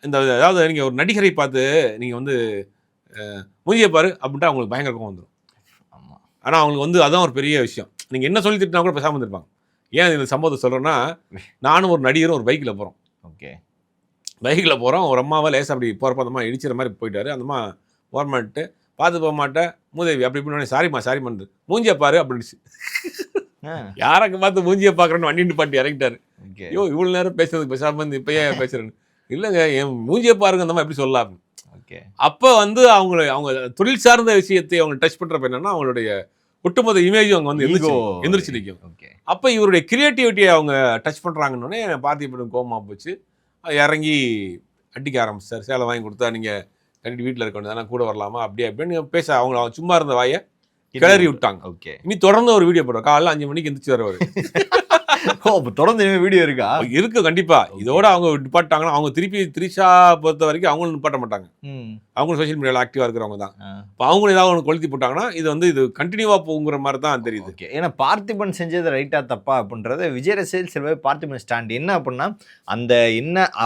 இந்த அதாவது நீங்கள் ஒரு நடிகரை பார்த்து நீங்கள் வந்து மூஞ்சியை பாரு அப்படின்ட்டு அவங்களுக்கு பயங்கர கோவம் வந்துடும். ஆமாம். ஆனால் அவங்களுக்கு வந்து அதான் ஒரு பெரிய விஷயம். நீங்கள் என்ன சொல்லி திட்டினா கூட பேசாமல் இருப்பாங்க. ஏன் இந்த சம்பவத்தை சொல்கிறேன்னா, நானும் ஒரு நடிகரும் ஒரு பைக்கில் போகிறோம். ஓகே. பைக்கில் போகிறோம். ஒரு அம்மாவை லேசாக அப்படி போகிறப்ப அந்த அம்மா இடிச்சிற மாதிரி போயிட்டாரு. அந்த அம்மா ஓரமாட்டு பார்த்து போக மாட்டேன் மூதேவி அப்படி இப்படின்னு சாரிம்மா சாரிம்மா மூஞ்சியை பாரு அப்படின்னுச்சு. யாருக்கு பார்த்து மூஞ்சியை பார்க்குறேன்னு வண்டி பாட்டி இறங்கிட்டாரு. ஐயோ இவ்வளோ நேரம் பேசுறதுக்கு பேசாமல் வந்து இப்போ ஏன் பேசுறேன்னு. இல்லைங்க என் மூஞ்சியை பாருங்க அந்த மாதிரி எப்படி சொல்லலாம். ஓகே. அப்போ வந்து அவங்க தொழில் சார்ந்த விஷயத்தை அவங்க டச் பண்ணுறப்ப என்னன்னா அவங்களுடைய ஒட்டுமொத்த இமேஜ் அவங்க வந்து எந்திரிச்சு நிற்கும். அப்போ இவருடைய கிரியேட்டிவிட்டியை அவங்க டச் பண்ணுறாங்கன்னொடனே பார்த்திபன் கோவமா போச்சு. இறங்கி அடிக்க ஆரம்பிச்சார். சேலை வாங்கி கொடுத்தா நீங்கள் கண்டிப்பாக வீட்டில் இருக்க வேண்டியதானே கூட வரலாமா அப்படி அப்படின்னு பேச அவங்க சும்மா இருந்த வாயை கிளறி விட்டாங்க. ஓகே. இனி தொடர்ந்து ஒரு வீடியோ போடுறோம். காலைல 5 மணிக்கு எந்திரிச்சு வரவர். தொடர்ந்து வீடியோ இருக்கா? இருக்கு கண்டிப்பா. இதோட அவங்க நிப்பாட்டாங்கன்னா அவங்க திருப்பி திரிஷா பொறுத்த வரைக்கும் அவங்களும் நிப்பாட்ட மாட்டாங்க. அவங்களும் சோசியல் மீடியாவில் ஆக்டிவா இருக்கிறவங்க தான். இப்போ அவங்களும் ஏதாவது ஒன்று கொளுத்தி போட்டாங்கன்னா இது கண்டினியூவா போகுங்கிற மாதிரி தான் தெரியுது. ஓகே. ஏன்னா பார்த்திபன் செஞ்சது ரைட்டா தப்பா அப்படின்றது விஜய் ரசிகர்கள் சில பேர் பார்த்திபன் ஸ்டாண்ட் என்ன அப்படின்னா அந்த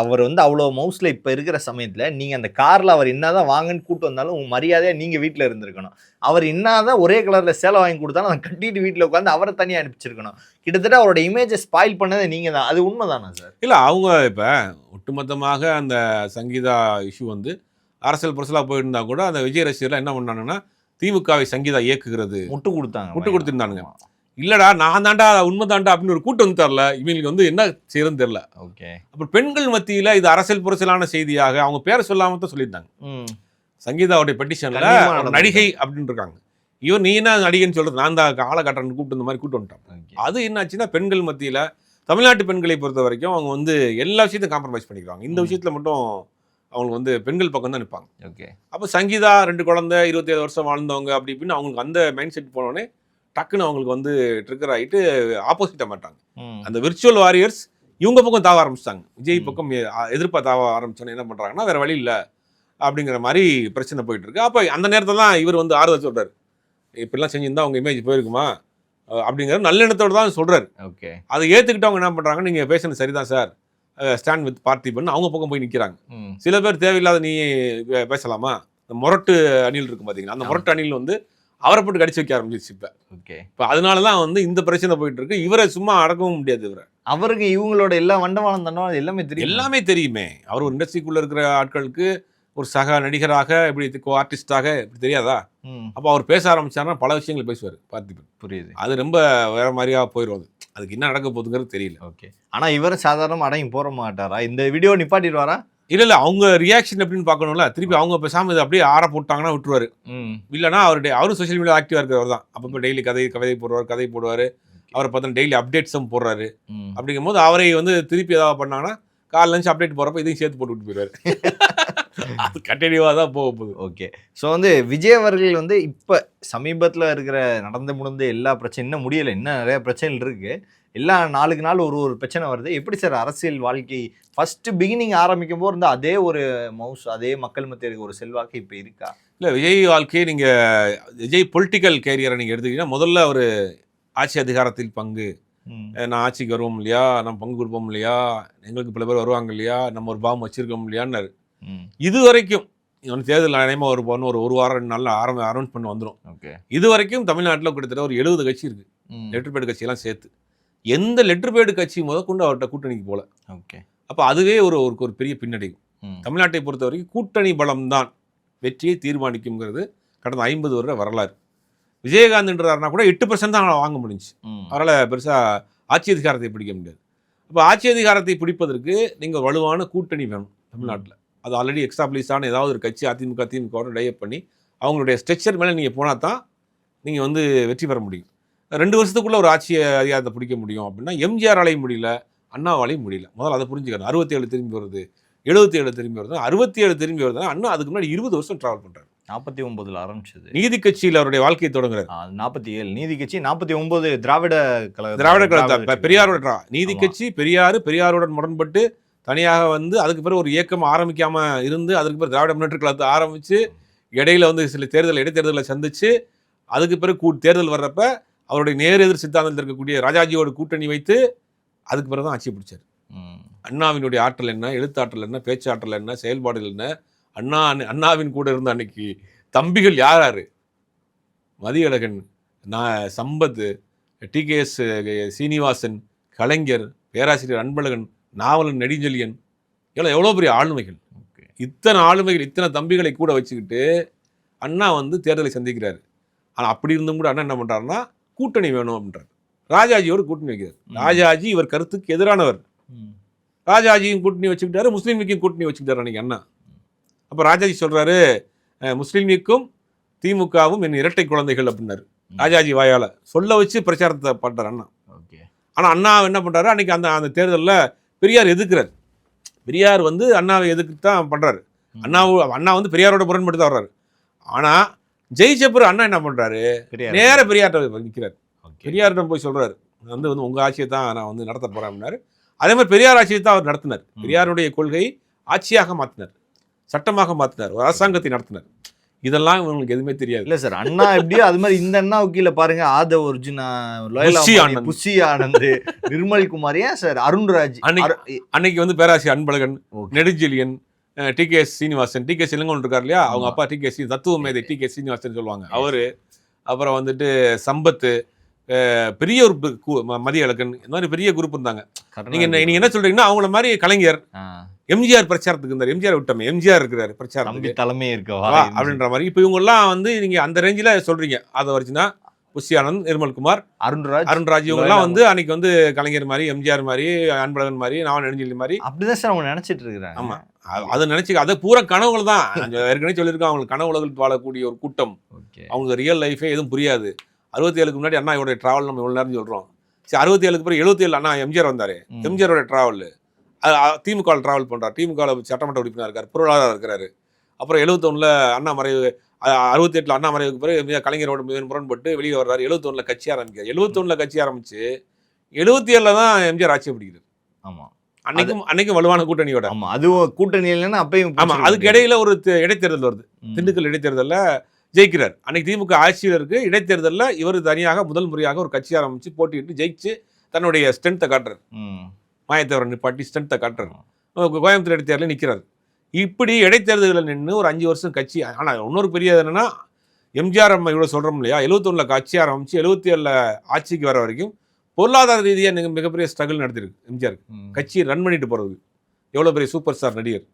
அவர் வந்து அவ்வளோ மவுஸ்ல இப்போ இருக்கிற சமயத்தில் நீங்கள் அந்த காரில் அவர் என்னதான் வாங்கன்னு கூட்டு வந்தாலும் உங்க மரியாதையாக நீங்கள் வீட்டில் இருந்திருக்கணும். அவர் என்னதான் ஒரே கலரில் சேலை வாங்கி கொடுத்தாலும் அதை கட்டிட்டு வீட்டில் உட்காந்து அவரை தனியாக அனுப்பிச்சிருக்கணும். கிட்டத்தட்ட அவரோட இமேஜை ஸ்பாயில் பண்ணதை நீங்கள் தான். அது உண்மைதானா சார்? இல்லை அவங்க இப்போ ஒட்டுமொத்தமாக அந்த சங்கீதா இஷ்யூ வந்து அரசியல் புரசலாக போயிருந்தா கூட அந்த விஜய் ரசிகர்லாம் என்ன பண்ணாங்கன்னா திமுகவை சங்கீதா இயக்குகிறது முட்டு கொடுத்துருந்தானுங்க. இல்லடா நான் தாண்டா உண்மை தாண்டா அப்படின்னு ஒரு கூட்டம் வந்து தரல. இவங்களுக்கு வந்து என்ன செய்யறதுன்னு தெரியல. ஓகே. அப்புறம் பெண்கள் மத்தியில் இது அரசியல் புரசலான செய்தியாக அவங்க பேரை சொல்லாம தான் சொல்லியிருந்தாங்க. சங்கீதாவுடைய பெட்டிஷன்ல நடிகை அப்படின்னு இருக்காங்க. இவன் நீ என்ன நடிகைன்னு சொல்றது நான் தான் காலகட்டன்னு கூப்பிட்டு இந்த மாதிரி கூப்பிட்டு வந்துட்டான். அது என்னாச்சுன்னா பெண்கள் மத்தியில் தமிழ்நாட்டு பெண்களை பொறுத்த வரைக்கும் அவங்க வந்து எல்லா விஷயத்தையும் காம்ப்ரமைஸ் பண்ணிக்கிறாங்க. இந்த விஷயத்துல மட்டும் அவங்களுக்கு வந்து பெண்கள் பக்கம் தான் நிற்பாங்க. ஓகே. அப்போ சங்கீதா 2 குழந்தை 27 வருஷம் வாழ்ந்தவங்க அப்படி இப்படின்னு அவங்களுக்கு அந்த மைண்ட் செட் போனோடனே டக்குன்னு அவங்களுக்கு வந்து ட்ரிக்கர் ஆகிட்டு ஆப்போசிட்டாக மாட்டாங்க. அந்த விர்ச்சுவல் வாரியர்ஸ் இவங்க பக்கம் தாவ ஆரம்பிச்சிட்டாங்க. விஜய் பக்கம் எதிர்ப்பா தாவ ஆரம்பிச்சோன்னு என்ன பண்ணுறாங்கன்னா வேற வழி இல்லை அப்படிங்கிற மாதிரி பிரச்சனை போயிட்டு இருக்கு. அப்போ அந்த நேரத்தில் தான் இவர் வந்து ஆறுதல் சொல்றாரு. இப்படிலாம் செஞ்சிருந்தா அவங்க இமேஜ் போயிருக்குமா அப்படிங்கிற நல்லெண்ணத்தோடு தான் சொல்றாரு. ஓகே. அதை ஏற்றுக்கிட்டவங்க என்ன பண்ணுறாங்க நீங்கள் பேசுறது சரிதான் சார் ஸ்டாண்ட் வித் பார்த்திபன் அவங்க பக்கம் போய் நிற்கிறாங்க. சில பேர் தேவையில்லாத நீ பேசலாமா இந்த முரட்டு அணில் இருக்கு பார்த்தீங்கன்னா அந்த முரட்டு அணில் வந்து அவரை போட்டு கடிச்சு வைக்க ஆரம்பிச்சிச்சு. இப்போ அதனால தான் வந்து இந்த பிரச்சனை போயிட்டு இருக்கு. இவரை சும்மா அடக்கவும் முடியாது. அவருக்கு இவங்களோட எல்லா வண்டவாளம் தண்டவாளம் எல்லாமே தெரியுமே. அவர் ஒரு இண்டஸ்ட்ரிக்குள்ள இருக்கிற ஆட்களுக்கு ஒரு சக நடிகராக இப்படி ஆர்டிஸ்டாக இப்படி தெரியாதா? அப்போ அவர் பேச ஆரம்பிச்சாருன்னா பல விஷயங்கள் பேசுவார் பார்த்திபன். புரியுது. அது ரொம்ப வேற மாதிரியா போயிடும். அதுக்கு என்ன நடக்க போகுதுங்கிறது தெரியல. ஓகே. ஆனால் இவர் சாதாரண அடங்கி போற மாட்டாரா? இந்த வீடியோ நிப்பாட்டிடுவாரா? இல்லை அவங்க ரியாக்ஷன் எப்படின்னு பார்க்கணும்ல. திருப்பி அவங்க பேசாமல் இது அப்படியே ஆற போட்டாங்கன்னா விட்டுருவாரு. இல்லைனா அவரும் சோஷியல் மீடியா ஆக்டிவாக இருக்கிறவர் தான். அப்போ டெய்லி கதை போடுவார். அவரை பார்த்தா டெய்லி அப்டேட்ஸும் போடுறாரு. அப்படிங்கும் போது அவரை வந்து திருப்பி ஏதாவது பண்ணாங்கன்னா காலைல லஞ்ச் அப்டேட் போடுறப்ப இதையும் சேர்த்து போட்டு விட்டு போயிடுவாரு. அது கண்டினியூவாக தான் போக போகுது. ஓகே. ஸோ வந்து விஜய் அவர்கள் வந்து இப்போ சமீபத்தில் இருக்கிற முடிந்த எல்லா பிரச்சனையும் இன்னும் முடியலை. இன்னும் நிறைய பிரச்சனைகள் இருக்குது. எல்லாம் நாளுக்கு நாள் ஒரு பிரச்சனை வருது. எப்படி சார் அரசியல் வாழ்க்கை ஃபஸ்ட்டு பிகினிங் ஆரம்பிக்கும் போது இருந்தால் அதே ஒரு மவுஸ் அதே மக்கள் மத்திய ஒரு செல்வாக்கு இப்போ இருக்கா? இல்லை விஜய் வாழ்க்கையை நீங்கள் விஜய் பொலிட்டிக்கல் கேரியரை நீங்கள் எடுத்துக்கிட்டீங்கன்னா முதல்ல ஒரு ஆட்சி அதிகாரத்தில் பங்கு, நான் ஆட்சிக்கு வருவோம் இல்லையா, நம்ம பங்கு கொடுப்போம் இல்லையா, எங்களுக்கு பல பேர் வருவாங்க இல்லையா, நம்ம ஒரு பாம் வச்சிருக்கோம் இல்லையான்னு இது வரைக்கும் தேர்தல் நியாயமாக ஒரு வாரம் 2 நாளில் அனௌன்ஸ் பண்ணி வந்துடும். ஓகே. இது வரைக்கும் தமிழ்நாட்டில் கிட்டத்தட்ட ஒரு 70 கட்சி இருக்குது. லெட்டர் பேடு கட்சியெல்லாம் சேர்த்து எந்த லெட்டர் பேடு கட்சி முதற்கொண்டு அவர்கிட்ட கூட்டணிக்கு போல. ஓகே. அப்போ அதுவே ஒரு பெரிய பின்னடைவு. தமிழ்நாட்டை பொறுத்த வரைக்கும் கூட்டணி பலம் தான் வெற்றியை தீர்மானிக்குங்கிறது கடந்த 50 வருட வரலாறு. விஜயகாந்த்ன்றாருனா கூட 8% தான் வாங்க முடிஞ்சுச்சு. அவரால் பெருசாக ஆட்சி அதிகாரத்தை பிடிக்க முடியாது. அப்போ ஆட்சி அதிகாரத்தை பிடிப்பதற்கு நீங்கள் வலுவான கூட்டணி வேணும் தமிழ்நாட்டில். அது ஆல்ரெடி எக்ஸ்டாப்ளிஷான ஏதாவது ஒரு கட்சி திமுகவோட டைப் பண்ணி அவங்களுடைய ஸ்ட்ரக்சர் மேலே நீங்கள் போனால் தான் நீங்கள் வந்து வெற்றி பெற முடியும். 2 வருஷத்துக்குள்ளே ஒரு ஆட்சி அதிகாரத்தை பிடிக்க முடியும் அப்படின்னா எம்ஜிஆராலையும் முடியல, அண்ணாவாலையும் முடியல. முதல்ல அதை புரிஞ்சுக்கணும். 67 திரும்பி வருது, 77 திரும்பி வருது, 67 திரும்பி வருதுன்னா அண்ணா அதுக்கு முன்னாடி 20 வருஷம் ட்ராவல் பண்ணுறாரு. 49 ஆரம்பிச்சது. நீதி கட்சியில் அவருடைய வாழ்க்கையை தொடங்குறாரு. 47 நீதி கட்சி, 49 திராவிட கழகம், பெரியாரோட நீதி கட்சி, பெரியாருடன் முரண்பட்டு தனியாக வந்து அதுக்கு பிறகு ஒரு இயக்கம் ஆரம்பிக்காம இருந்து அதுக்கு பிறகு திராவிட முன்னேற்ற கழகத்தை ஆரம்பித்து இடையில வந்து சில இடைத்தேர்தலை சந்திச்சு அதுக்கு பிறகு தேர்தல் வர்றப்ப அவருடைய நேர் எதிர் சித்தாந்தத்தில் இருக்கக்கூடிய ராஜாஜியோட கூட்டணி வைத்து அதுக்கு பிறகு தான் ஆட்சி பிடிச்சார். அண்ணாவினுடைய ஆற்றல் என்ன, எழுத்தாற்றல் என்ன, பேச்சாற்றல் என்ன, செயல்பாடுகள் என்ன, அண்ணாவின் கூட இருந்த அன்னைக்கு தம்பிகள் யார், மதியழகன், சம்பத், டிகேஎஸ் சீனிவாசன், கலைஞர், பேராசிரியர் அன்பழகன், நாவலன் நெடுஞ்செழியன், எவ்வளோ பெரிய ஆளுமைகள். இத்தனை ஆளுமைகள், இத்தனை தம்பிகளை கூட வச்சுக்கிட்டு அண்ணா வந்து தேர்தலை சந்திக்கிறாரு. ஆனால் அப்படி இருந்தும் கூட அண்ணா என்ன பண்ணுறாருன்னா கூட்டணி வேணும் அப்படின்றார். ராஜாஜியோடு கூட்டணி வைக்கிறார். ராஜாஜி இவர் கருத்துக்கு எதிரானவர். ராஜாஜியும் கூட்டணி வச்சுக்கிட்டாரு, முஸ்லீம் லீக்கையும் கூட்டணி வச்சுக்கிட்டாரு அன்னைக்கு அண்ணா. அப்போ ராஜாஜி சொல்கிறாரு, முஸ்லீம் லீக்கும் திமுகவும் என் இரட்டை குழந்தைகள் அப்படின்னாரு. ராஜாஜி வாயால் சொல்ல வச்சு பிரச்சாரத்தை பண்ணுறார் அண்ணா. ஆனால் அண்ணா என்ன பண்ணுறாரு, அன்றைக்கி அந்த தேர்தலில் பெரியார் எதிர்க்கிறார். பெரியார் வந்து அண்ணாவை எதிர்த்து தான் பண்ணுறாரு. அண்ணா வந்து பெரியாரோட முரண்பட்டு தான் வர்றாரு. ஆனால் ஜெயிச்சப்பர் அண்ணா என்ன பண்ணுறாரு, நேர பெரியார்கிட்ட நிற்கிறார். பெரியார்கிட்ட போய் சொல்கிறார், வந்து உங்கள் ஆட்சியை தான் நான் வந்து நடத்த போகிறேன் அப்படின்னாரு. அதே மாதிரி பெரியார் ஆட்சியை தான் அவர் நடத்தினார். பெரியாருடைய கொள்கை ஆட்சியாக மாற்றினார், சட்டமாக மாற்றினார், ஒரு அரசாங்கத்தை நடத்தினார். இதெல்லாம் இவங்களுக்கு எதுவுமே தெரியாது. இல்லை சார், அண்ணா எப்படியோ அது மாதிரி இந்த அண்ணா கீழே பாருங்க, ஆதவ் அர்ஜுனா, புஷி ஆனந்த், நிர்மல் குமார், ஏன் சார் அருண்ராஜ், அன்னைக்கு வந்து பேராசிரியர் அன்பழகன், நெடுஞ்செழியன், டி.கே. சீனிவாசன், டி.கே. சிலங்கோன் இருக்கார் இல்லையா, அவங்க அப்பா டி.கே. தத்துவ மேதை டி.கே. சீனிவாசன் சொல்லுவாங்க அவரு. அப்புறம் வந்துட்டு சம்பத்து, பெரிய ஒரு மதிய இலக்கன், இந்த மாதிரி பெரிய குரூப் இருந்தாங்க. நீங்க என்ன சொல்றீங்கன்னா அவங்கள மாதிரி கலைஞர், எம்ஜிஆர் பிரச்சாரத்துக்கு இருந்தார். எம்ஜிஆர் விட்டோமே, எம்ஜிஆர் இருக்கிறாரு பிரச்சாரத்துக்கு தலைமை இருக்கவா அப்படின்ற மாதிரி. இப்போ இவங்க எல்லாம் வந்து நீங்க அந்த ரேஞ்சில் சொல்றீங்க. அதை வச்சுன்னா புஷி ஆனந்த், நிர்மல்குமார், அருண்ராஜ் இவங்க எல்லாம் வந்து அன்னைக்கு வந்து கலைஞர் மாதிரி, எம்ஜிஆர் மாதிரி, அன்பழகன் மாதிரி, நாவல் நெடுஞ்செழியன் மாதிரி அப்படிதான் சார் அவங்க நினைச்சிட்டு இருக்கிறாங்க. ஆமா, அதை நினைச்சு அதை பூரா கனவுகள் தான். ஏற்கனவே சொல்லியிருக்கோம், அவங்களுக்கு கனவு உலகில் வாழக்கூடிய ஒரு கூட்டம். அவங்க ரியல் லைஃபே எதுவும் புரியாது. 67க்கு முன்னாடி அண்ணா இவருடைய டிராவல் நம்ம இவ்வளோ நேரம் சொல்கிறோம். சரி, 67க்கு பிறகு 77 அண்ணா எம்ஜிஆர் வந்தார். எம்ஜிஆரோட டிராவல் திமுக டிராவல் பண்ணுறார். திமுகவில் சட்டமன்ற உறுப்பினர் இருக்கார், பொருளாதாரம் இருக்கிறாரு. அப்புறம் 71 அண்ணா மறைவு, 68 அண்ணா மறைவுக்கு பிறகு கலைஞரோட முரண்பட்டு வெளியே வர்றாரு. 71 கட்சி ஆரம்பிக்கிறார். 71 கட்சி ஆரம்பிச்சு 77 தான் எம்ஜிஆர் ஆட்சி பிடிக்கிறார். ஆமாம், அன்னைக்கும் வலுவான கூட்டணியோட. ஆமாம், அதுவும் கூட்டணி இல்லைன்னா அப்பயும். ஆமாம், அதுக்கு இடையில ஒரு இடைத்தேர்தல் வருது. திண்டுக்கல் இடைத்தேர்தலில் ஜெயிக்கிறார். அன்னைக்கு திமுக ஆட்சியில் இருக்கு. இடைத்தேர்தலில் இவர் தனியாக முதல் முறையாக ஒரு கட்சி ஆரம்பிச்சு போட்டிட்டு ஜெயிச்சு தன்னுடைய ஸ்ட்ரென்த்தை காட்டுறாரு. மாயத்தேவரை நிப்பாட்டி ஸ்ட்ரென்த்தை காட்டுறாரு. கோயம்புத்தூர் இடைத்தேர்தலில் நிற்கிறார். இப்படி இடைத்தேர்தலில் நின்று ஒரு 5 வருஷம் கட்சி. ஆனால் இன்னொரு பெரிய என்னன்னா, எம்ஜிஆர் நம்ம இவ்வளோ சொல்கிறோம் இல்லையா, 71 கட்சி ஆரம்பிச்சு 77 ஆட்சிக்கு வர வரைக்கும் பொருளாதார ரீதியாக மிகப்பெரிய ஸ்ட்ரகிள் நடத்திருக்கு எம்ஜிஆர். கட்சியை ரன் பண்ணிட்டு போகிறது. எவ்வளோ பெரிய சூப்பர் ஸ்டார் நடிகர்.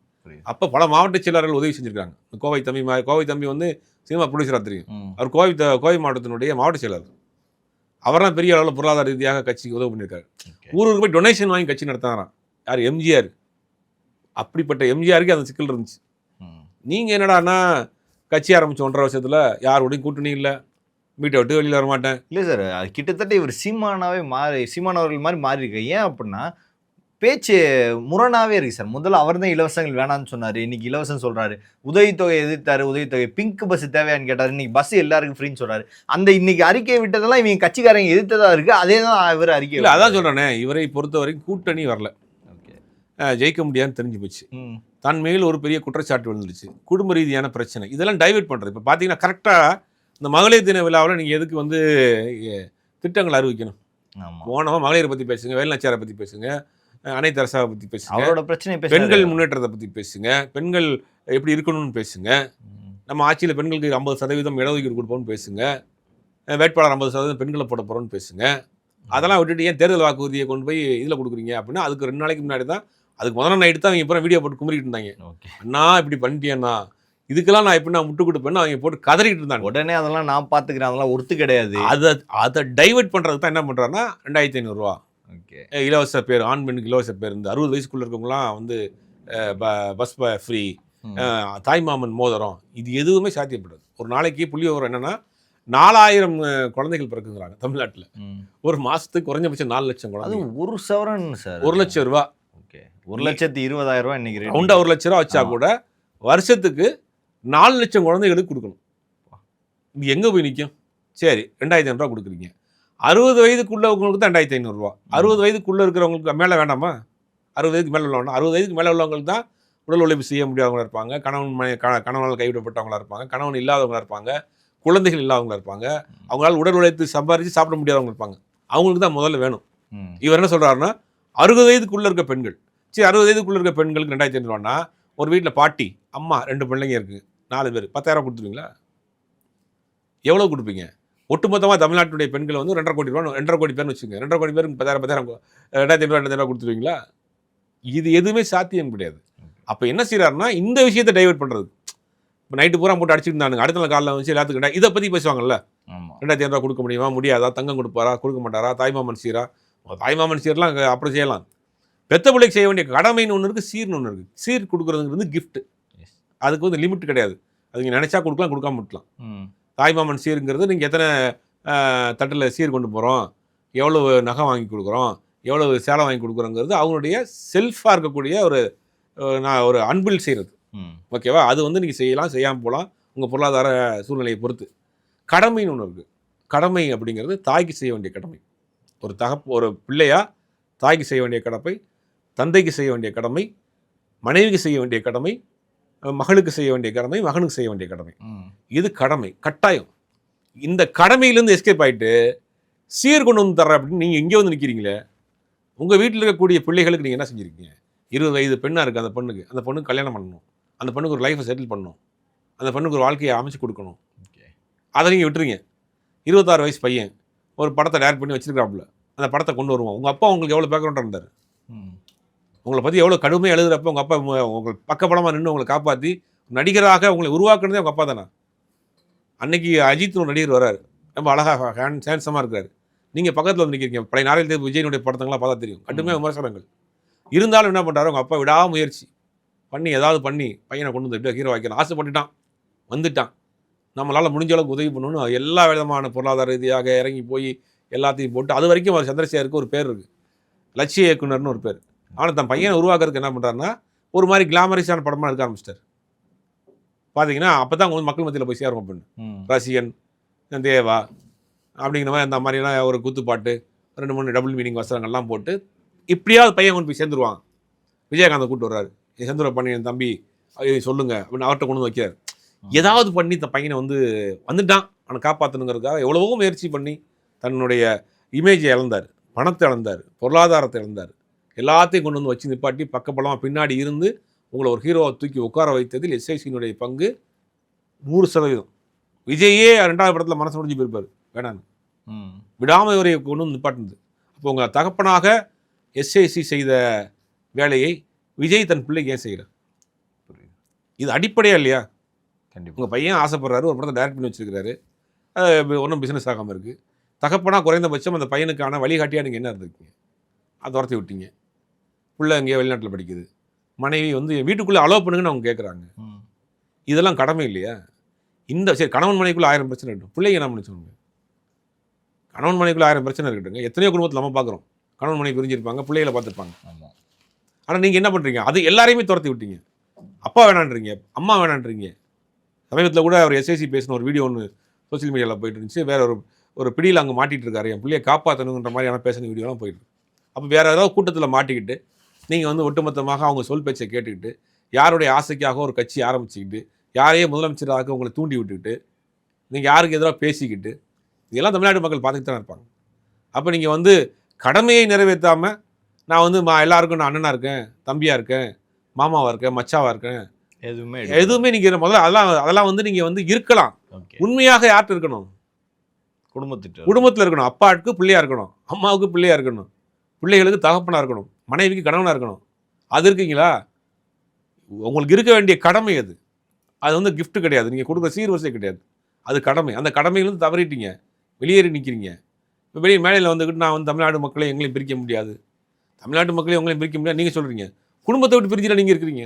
அப்போ பல மாவட்ட செயலாளர்கள் உதவி செஞ்சுருக்காங்க. கோவை தம்பி வந்து சினிமா ப்ரொடியூசராக தெரியும். அவர் கோவை மாவட்டத்தினுடைய மாவட்ட செயலாளர். அவர் தான் பெரிய அளவில் பொருளாதார ரீதியாக கட்சிக்கு உதவி பண்ணியிருக்காரு. ஊருக்கு போய் டொனேஷன் வாங்கி கட்சி நடத்தாராம். யார்? எம்ஜிஆர். அப்படிப்பட்ட எம்ஜிஆருக்கு அந்த சிக்கல் இருந்துச்சு. நீங்கள் என்னடான்னா கட்சி ஆரம்பிச்ச 1.5 வருஷத்தில் யாரோடையும் கூட்டணி இல்லை, வீட்டை விட்டு வெளியில் வர மாட்டேன். இல்லை சார், கிட்டத்தட்ட இவர் சீமானாவே சீமானவர்கள் மாதிரி மாறி இருக்கு. ஏன் அப்படின்னா பேச்சு முரணாவே இருக்கு சார். முதல்ல அவர் தான் இலவசங்கள் வேணான்னு சொன்னார், இன்னைக்கு இலவசம் சொல்றாரு. உதவித்தொகை எதிர்த்தாரு, உதவித்தொகை பிங்க் பஸ் தேவையான்னு கேட்டார், இன்னைக்கு பஸ் எல்லாருக்கும் ஃப்ரீன்னு சொல்றாரு. அந்த இன்னைக்கு அறிக்கை விட்டதெல்லாம் இவங்க கட்சிக்காரங்க எதிர்த்ததா இருக்கு. அதே தான் இவர் அறிக்கை. இல்லை, அதான் சொல்றேனே, இவரை பொறுத்த வரைக்கும் கூட்டணி வரல, ஜெயிக்க முடியாதுன்னு தெரிஞ்சு போச்சு. தன் மேல் ஒரு பெரிய குற்றச்சாட்டு விழுந்துருச்சு, குடும்ப ரீதியான பிரச்சனை. இதெல்லாம் டைவெர்ட் பண்ணுறது. இப்போ பார்த்தீங்கன்னா கரெக்டாக இந்த மகளிர் தின விழாவில் நீங்கள் எதுக்கு வந்து திட்டங்கள் அறிவிக்கணும்? போனவங்க மகளிரை பற்றி பேசுங்க, வேலுநாச்சியாரை பற்றி பேசுங்க, அனைத்து அரசாவை பற்றி பேசுங்க, அவரோட பிரச்சனை, பெண்கள் முன்னேற்றத்தை பற்றி பேசுங்க, பெண்கள் எப்படி இருக்கணும்னு பேசுங்க, நம்ம ஆட்சியில் பெண்களுக்கு 50% இடஒதுக்கீடு கொடுப்போம்னு பேசுங்க, வேட்பாளர் 50% பெண்களை போட போகிறோம்னு பேசுங்க. அதெல்லாம் விட்டுட்டு ஏன் தேர்தல் வாக்குறுதியை கொண்டு போய் இதில் கொடுக்குறீங்க அப்படின்னா, அதுக்கு 2 நாளைக்கு முன்னாடி தான், அதுக்கு முதல்ல நைட்டு தான் அவங்க இப்போ வீடியோ போட்டு கும்பிட்டு இருந்தாங்க. அண்ணா இப்படி பண்ணிட்டேன்னா இதுக்கெல்லாம் நான் எப்படி முட்டு கொடுப்பேன்னு அவங்க போட்டு கதறிட்டு இருந்தாங்க. உடனே அதெல்லாம் நான் பார்த்துக்கிறேன், அதெல்லாம் ஒருத்து கிடையாது. அதை டைவெர்ட் பண்ணுறதுக்கு தான் என்ன பண்ணுறாருன்னா 2500 ரூபா இலவச பேர், ஆண் பெண்ணுக்கு இலவச பேர். இந்த 60 வயசுக்குள்ளே இருக்கவங்களாம் வந்து பஸ் ஃப்ரீ, தாய்மாமன் மோதிரம், இது எதுவுமே சாத்தியப்படாது. ஒரு நாளைக்கு புள்ளி விவரம் என்னன்னா 4000 குழந்தைகள் பிறக்குங்கிறாங்க தமிழ்நாட்டில். ஒரு மாதத்துக்கு குறைஞ்சபட்சம் 4 லட்சம் குழந்தை. ஒரு சவரன் சார் 1 லட்சம் ரூபா. 1,20,000 ரூபா இன்னைக்கு ரவுண்டா 1 லட்ச ரூபா வச்சா கூட வருஷத்துக்கு 4 லட்சம் குழந்தைகளுக்கு கொடுக்கணும். இது எங்கே போய் நிற்கும்? சரி, 2,500 ரூபா கொடுக்குறீங்க. 60 வயதுக்குள்ளவங்களுக்கு தான் 2,500 ரூபா. 60 வயதுக்குள்ளே இருக்கிறவங்களுக்கு மேலே வேண்டாமா? 60 வயதுக்கு மேலே உள்ளவங்க, 60 வயதுக்கு மேலே உள்ளவங்களுக்கு தான் உடல் உழைப்பு செய்ய முடியாதவங்களா இருப்பாங்க, கணவனால் கைவிடப்பட்டவங்களா இருப்பாங்க, கணவன் இல்லாதவங்களா இருப்பாங்க, குழந்தைகள் இல்லாதவங்களா இருப்பாங்க, அவங்களால உடல் உழைப்பு சம்பாரித்து சாப்பிட முடியாதவங்க இருப்பாங்க. அவங்களுக்கு தான் முதல்ல வேணும். இவர் என்ன சொல்கிறாருன்னா 60 வயதுக்குள்ளே இருக்க பெண்கள், சரி 60 வயதுக்குள்ளே இருக்க பெண்களுக்கு 2,500 ரூபான்னா, ஒரு வீட்டில் பாட்டி, அம்மா, 2 பிள்ளைங்க இருக்குது, 4 பேர், 10,000 கொடுத்துருவீங்களா? எவ்வளோ கொடுப்பீங்க? ஒட்டுமொத்தமாக தமிழ்நாட்டுடைய பெண்களை வந்து 2.5 கோடி ரூபா 2.5 கோடி பேர்னு வச்சுங்க. 2.5 கோடி பேருக்கு 10,000 2,500 கொடுத்துருவீங்களா? இது எதுவுமே சாத்தியம் கிடையாது. அப்போ என்ன செய்யறாருன்னா இந்த விஷயத்தை டைவர்ட் பண்ணுறது. இப்போ நைட்டு பூரா போட்டு அடிச்சுருந்தானுங்க, அடுத்த நாள் காலையில் வந்து எல்லாத்துக்கிட்ட இதை பற்றி பேசுவாங்கல்ல. 2,500 கொடுக்க முடியுமா, முடியாதா, தங்கம் கொடுப்பாரா, கொடுக்க மாட்டாரா, தாய்மாமன் சீரா. தாய்மாமன் சீரெலாம் அப்புறம் செய்யலாம். பெத்த பிள்ளைக்கு செய்ய வேண்டிய கடமைன்னு ஒன்று இருக்குது, சீர்னு ஒன்று இருக்குது. சீர் கொடுக்குறதுங்கிறது கிஃப்ட். அதுக்கு வந்து லிமிட் கிடையாது. அது நீங்கள் நினச்சா கொடுக்கலாம், கொடுக்காம விட்டலாம். தாய்மாமன் சீருங்கிறது நீங்கள் எத்தனை தட்டில் சீர் கொண்டு போகிறோம், எவ்வளவு நகை வாங்கி கொடுக்குறோம், எவ்வளவு சேலை வாங்கி கொடுக்குறோங்கிறது அவங்களுடைய செல்ஃபாக இருக்கக்கூடிய ஒரு அன்பில் செய்கிறது. ஓகேவா? அது வந்து நீங்கள் செய்யலாம், செய்யாமல் போகலாம், உங்கள் பொருளாதார சூழ்நிலையை பொறுத்து. கடமைன்னு ஒன்று இருக்குது. கடமை அப்படிங்கிறது தாய்க்கு செய்ய வேண்டிய கடமை. ஒரு பிள்ளையா தாய்க்கு செய்ய வேண்டிய கடமை, தந்தைக்கு செய்ய வேண்டிய கடமை, மனைவிக்கு செய்ய வேண்டிய கடமை, மகளுக்கு செய்ய வேண்டிய கடமை, மகனுக்கு செய்ய வேண்டிய கடமை. இது கடமை, கட்டாயம். இந்த கடமையிலேருந்து எஸ்கேப் ஆகிட்டு சீர் கொண்டு வந்து தர்ற அப்படின்னு நீங்கள் இங்கே வந்து நிற்கிறீங்களே. உங்கள் வீட்டில் இருக்கக்கூடிய பிள்ளைகளுக்கு நீங்கள் என்ன செஞ்சுருக்கீங்க? 20 வயது பெண்ணாக இருக்குது, அந்த பொண்ணுக்கு கல்யாணம் பண்ணணும், அந்த பொண்ணுக்கு ஒரு லைஃப்பை செட்டில் பண்ணணும், அந்த பொண்ணுக்கு ஒரு வாழ்க்கையை அமைச்சு கொடுக்கணும். அதை நீங்கள் விட்டுருங்க. 26 வயசு பையன் ஒரு படத்தை டைரக்ட் பண்ணி வச்சிருக்காப்புல, அந்த படத்தை கொண்டு வருவோம். உங்கள் அப்பா உங்களுக்கு எவ்வளோ பேக்ரவுண்டாக இருந்தார், உங்களை பற்றி எவ்வளோ கடுமையாக எழுதுறப்ப உங்கள் அப்பா உங்களுக்கு பக்கப்படமாக நின்று உங்களை காப்பாற்றி நடிகராக உங்களை உருவாக்குனதே உங்கள் அப்பா தானே. அன்னைக்கு அஜித் ஒரு நடிகர் வர்றாரு, ரொம்ப அழகாக ஹேண்ட்ஸமாக இருக்காரு. நீங்கள் பக்கத்தில் வந்து நிற்கிறீங்க. பழைய நாளையில் விஜயனுடைய படத்தங்களாம் பார்த்தா தெரியும், கடுமையாக விமர்சனங்கள் இருந்தாலும் என்ன பண்ணுறாரு, உங்கள் அப்பா விடாமுயற்சி பண்ணி ஏதாவது பண்ணி பையனை கொண்டு வந்து எப்படியா ஹீரோ வைக்கணும் ஆசைப்பட்டுட்டான், வந்துட்டான். நம்மளால் முடிஞ்ச அளவுக்கு உதவி பண்ணணும்னு எல்லா விதமான பொருளாதார ரீதியாக இறங்கி போய் எல்லாத்தையும் போட்டு, அது வரைக்கும் அவர் சந்திரசேகருக்கு ஒரு பேர் இருக்குது, லட்சிய இயக்குனர்னு ஒரு பேர். ஆனால் தன் பையனை உருவாக்குறதுக்கு என்ன பண்ணுறாருன்னா ஒரு மாதிரி கிளாமரிஸான படமாக இருக்க ஆரம்பிச்சிட்டார். பார்த்தீங்கன்னா அப்போ தான் அவங்க மக்கள் மத்தியில் போய் சேரும். பெண்ணு ரசிகன், தேவா அப்படிங்கிற மாதிரி அந்த மாதிரிலாம் ஒரு குத்துப்பாட்டு, 2-3 டபுள் மீனிங் வசனங்கள்லாம் போட்டு இப்படியாவது பையன் கொண்டு போய் சேர்ந்துருவாங்க. விஜயகாந்தை கூப்பிட்டு வர்றாரு, செந்தூர பண்ணி என் தம்பி சொல்லுங்க அப்படின்னு அவர்கிட்ட கொண்டு வந்து வைக்கிறார். ஏதாவது பண்ணி தன் பையனை வந்துட்டான் அவனை காப்பாற்றணுங்கிறதுக்காக எவ்வளவோ முயற்சி பண்ணி தன்னுடைய இமேஜை இழந்தார், பணத்தை இழந்தார், பொருளாதாரத்தை இழந்தார். எல்லாத்தையும் கொண்டு வந்து வச்சு நிப்பாட்டி பக்கப்பலமாக பின்னாடி இருந்து உங்களை ஒரு ஹீரோவை தூக்கி உட்கார வைத்ததில் எஸ்ஐசியினுடைய பங்கு 100%. விஜயே 2வது படத்தில் மனசு முடிஞ்சு போயிருப்பார் வேணான்னு, விடாமல் இவரை கொண்டு வந்து நிப்பாட்டினது. அப்போ உங்கள் தகப்பனாக எஸ்ஐசி செய்த வேலையை விஜய் தன் பிள்ளைக்கு ஏன் செய்கிறார்? இது அடிப்படையாக இல்லையா? கண்டிப்பாக. உங்கள் பையன் ஆசைப்படுறாரு, ஒரு படத்தை டைரக்ட் பண்ணி வச்சுருக்கிறாரு, ஒன்றும் பிஸ்னஸ் ஆகாமல் இருக்குது. தகப்பனா குறைந்தபட்சம் அந்த பையனுக்கான வழிகாட்டியாக நீங்கள் என்ன இருந்திருக்கீங்க? அதை துரத்தி விட்டீங்க. பிள்ளை எங்கேயோ வெளிநாட்டில் படிக்குது, மனைவி வீட்டுக்குள்ளே அலோவ் பண்ணுங்கன்னு அவங்க கேட்குறாங்க. இதெல்லாம் கடமை இல்லையா? சரி, கணவன் மனைவிக்குள்ளே 1000 பிரச்சனை இருக்கட்டும், பிள்ளைங்க என்ன பண்ணி சொல்லுங்க. கணவன் மனைவிக்குள்ளே 1000 பிரச்சனை இருக்கட்டுங்க. எத்தனையோ குடும்பத்தில் நம்ம பார்க்குறோம், கணவன் மனைவி பிரிஞ்சிருப்பாங்க, பிள்ளைகளை பார்த்துருப்பாங்க. ஆனால் நீங்கள் என்ன பண்ணுறீங்க? அது எல்லாரையுமே துரத்தி விட்டீங்க. அப்பா வேணான்றீங்க, அம்மா வேணான்றீங்க. சமீபத்தில் கூட அவர் எஸ்ஐசி பேசின ஒரு வீடியோ ஒன்று சோசியல் மீடியாவில் போயிட்டு இருந்துச்சு. வேற ஒரு பிடியில் அங்கே மாட்டிகிட்டு இருக்காரு, என் பிள்ளையை காப்பாற்றணுன்ற மாதிரியான பேசின வீடியோலாம் போயிட்டு. அப்போ வேறு ஏதாவது கூட்டத்தில் மாட்டிக்கிட்டு நீங்கள் ஒட்டுமொத்தமாக அவங்க சொல் பேச்சை கேட்டுக்கிட்டு யாருடைய ஆசைக்காக ஒரு கட்சி ஆரம்பிச்சுக்கிட்டு யாரையே முதலமைச்சராக உங்களை தூண்டி விட்டுக்கிட்டு நீங்கள் யாருக்கு எதிராக பேசிக்கிட்டு இதெல்லாம் தமிழ்நாட்டு மக்கள் பார்த்துக்கிட்டு தான் இருப்பாங்க. அப்போ நீங்கள் கடமையை நிறைவேற்றாமல் நான் எல்லாருக்கும் நான் அண்ணனாக இருக்கேன், தம்பியாக இருக்கேன், மாமாவாக இருக்கேன், மச்சாவாக இருக்கேன், எதுவுமே நீங்கள் முதல்ல அதெல்லாம் நீங்கள் இருக்கலாம். உண்மையாக யார்கிட்ட இருக்கணும்? குடும்பத்தில் இருக்கணும். அப்பாவுக்கு பிள்ளையாக இருக்கணும், அம்மாவுக்கு பிள்ளையாக இருக்கணும், பிள்ளைகளுக்கு தகப்பனாக இருக்கணும், மனைவிக்கு கணவனாக இருக்கணும். அது இருக்கீங்களா? உங்களுக்கு இருக்க வேண்டிய கடமை அது. அது கிஃப்ட் கிடையாது, நீங்கள் கொடுக்குற சீர்வரிசை கிடையாது, அது கடமை. அந்த கடமையிலேருந்து தவறிட்டீங்க, வெளியேறி நிற்கிறீங்க. இப்போ வெளியே மேலையில் நான் தமிழ்நாடு மக்களை எங்களையும் பிரிக்க முடியாது, தமிழ்நாட்டு மக்களையும் உங்களையும் பிரிக்க முடியாது நீங்கள் சொல்கிறீங்க. குடும்பத்தை விட்டு பிரிஞ்சில் நீங்கள் இருக்கிறீங்க.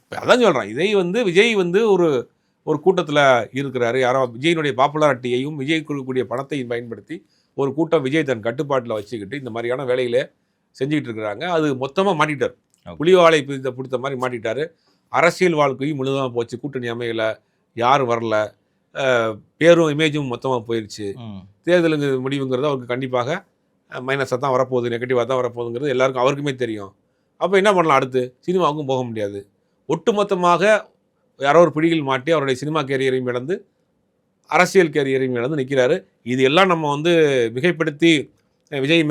இப்போ அதான் சொல்கிறேன். இதை விஜய் ஒரு கூட்டத்தில் இருக்கிறாரு. யாரோ விஜயினுடைய பாப்புலாரிட்டியையும் விஜய் கொடுக்கக்கூடிய பணத்தையும் பயன்படுத்தி ஒரு கூட்டம் விஜய் தன் கட்டுப்பாட்டில் வச்சுக்கிட்டு இந்த மாதிரியான வேலைகளை செஞ்சுக்கிட்டு இருக்கிறாங்க. அது மொத்தமாக மாட்டிட்டார், புலிவாலை பிடித்த மாதிரி மாட்டிட்டார். அரசியல் வாழ்க்கையும் முழுதாக போச்சு, கூட்டணி அமையலை, யாரும் வரல, பேரும் இமேஜும் மொத்தமாக போயிடுச்சு. தேர்தலுங்க முடிவுங்கிறது அவருக்கு கண்டிப்பாக மைனஸாக தான் வரப்போகுது, நெகட்டிவாக தான் வரப்போகுதுங்கிறது எல்லாருக்கும் அவருக்குமே தெரியும். அப்போ என்ன பண்ணலாம்? அடுத்து சினிமாவுக்கும் போக முடியாது. ஒட்டுமொத்தமாக யாரோ ஒரு பிடியில் மாட்டி அவருடைய சினிமா கேரியரையும் இழந்து அரசியல் கேரியரையும் இழந்து நிற்கிறாரு. இது எல்லாம் நம்ம மிகைப்படுத்தி விஜய்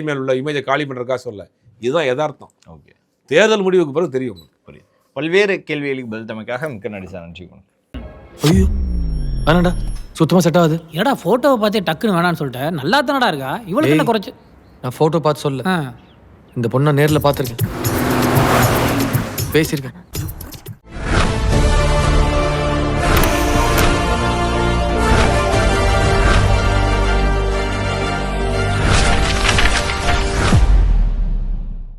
மேல் உள்ள இமேஜை காலி பண்ணுறதுக்காக சொல்ல, இதுதான் யதார்த்தம். ஓகே, தேர்தல் முடிவுக்கு பிறகு தெரியும். பல்வேறு கேள்விகளுக்கு பதில் தமக்காக மிக்க நன்றி சார். நன்றி. ஐயோ, வேணாண்டா சுத்தமாக செட் ஆகுது. ஏடா ஃபோட்டோவை பார்த்து டக்குன்னு வேணான்னு சொல்லிட்டேன். நல்லா தானடா இருக்கா, இவளுக்கு என்ன குறைச்சு? நான் ஃபோட்டோ பார்த்து சொல்ல, ஆ இந்த பொண்ணை நேரில் பார்த்துருக்கேன், பேசியிருக்கேன்.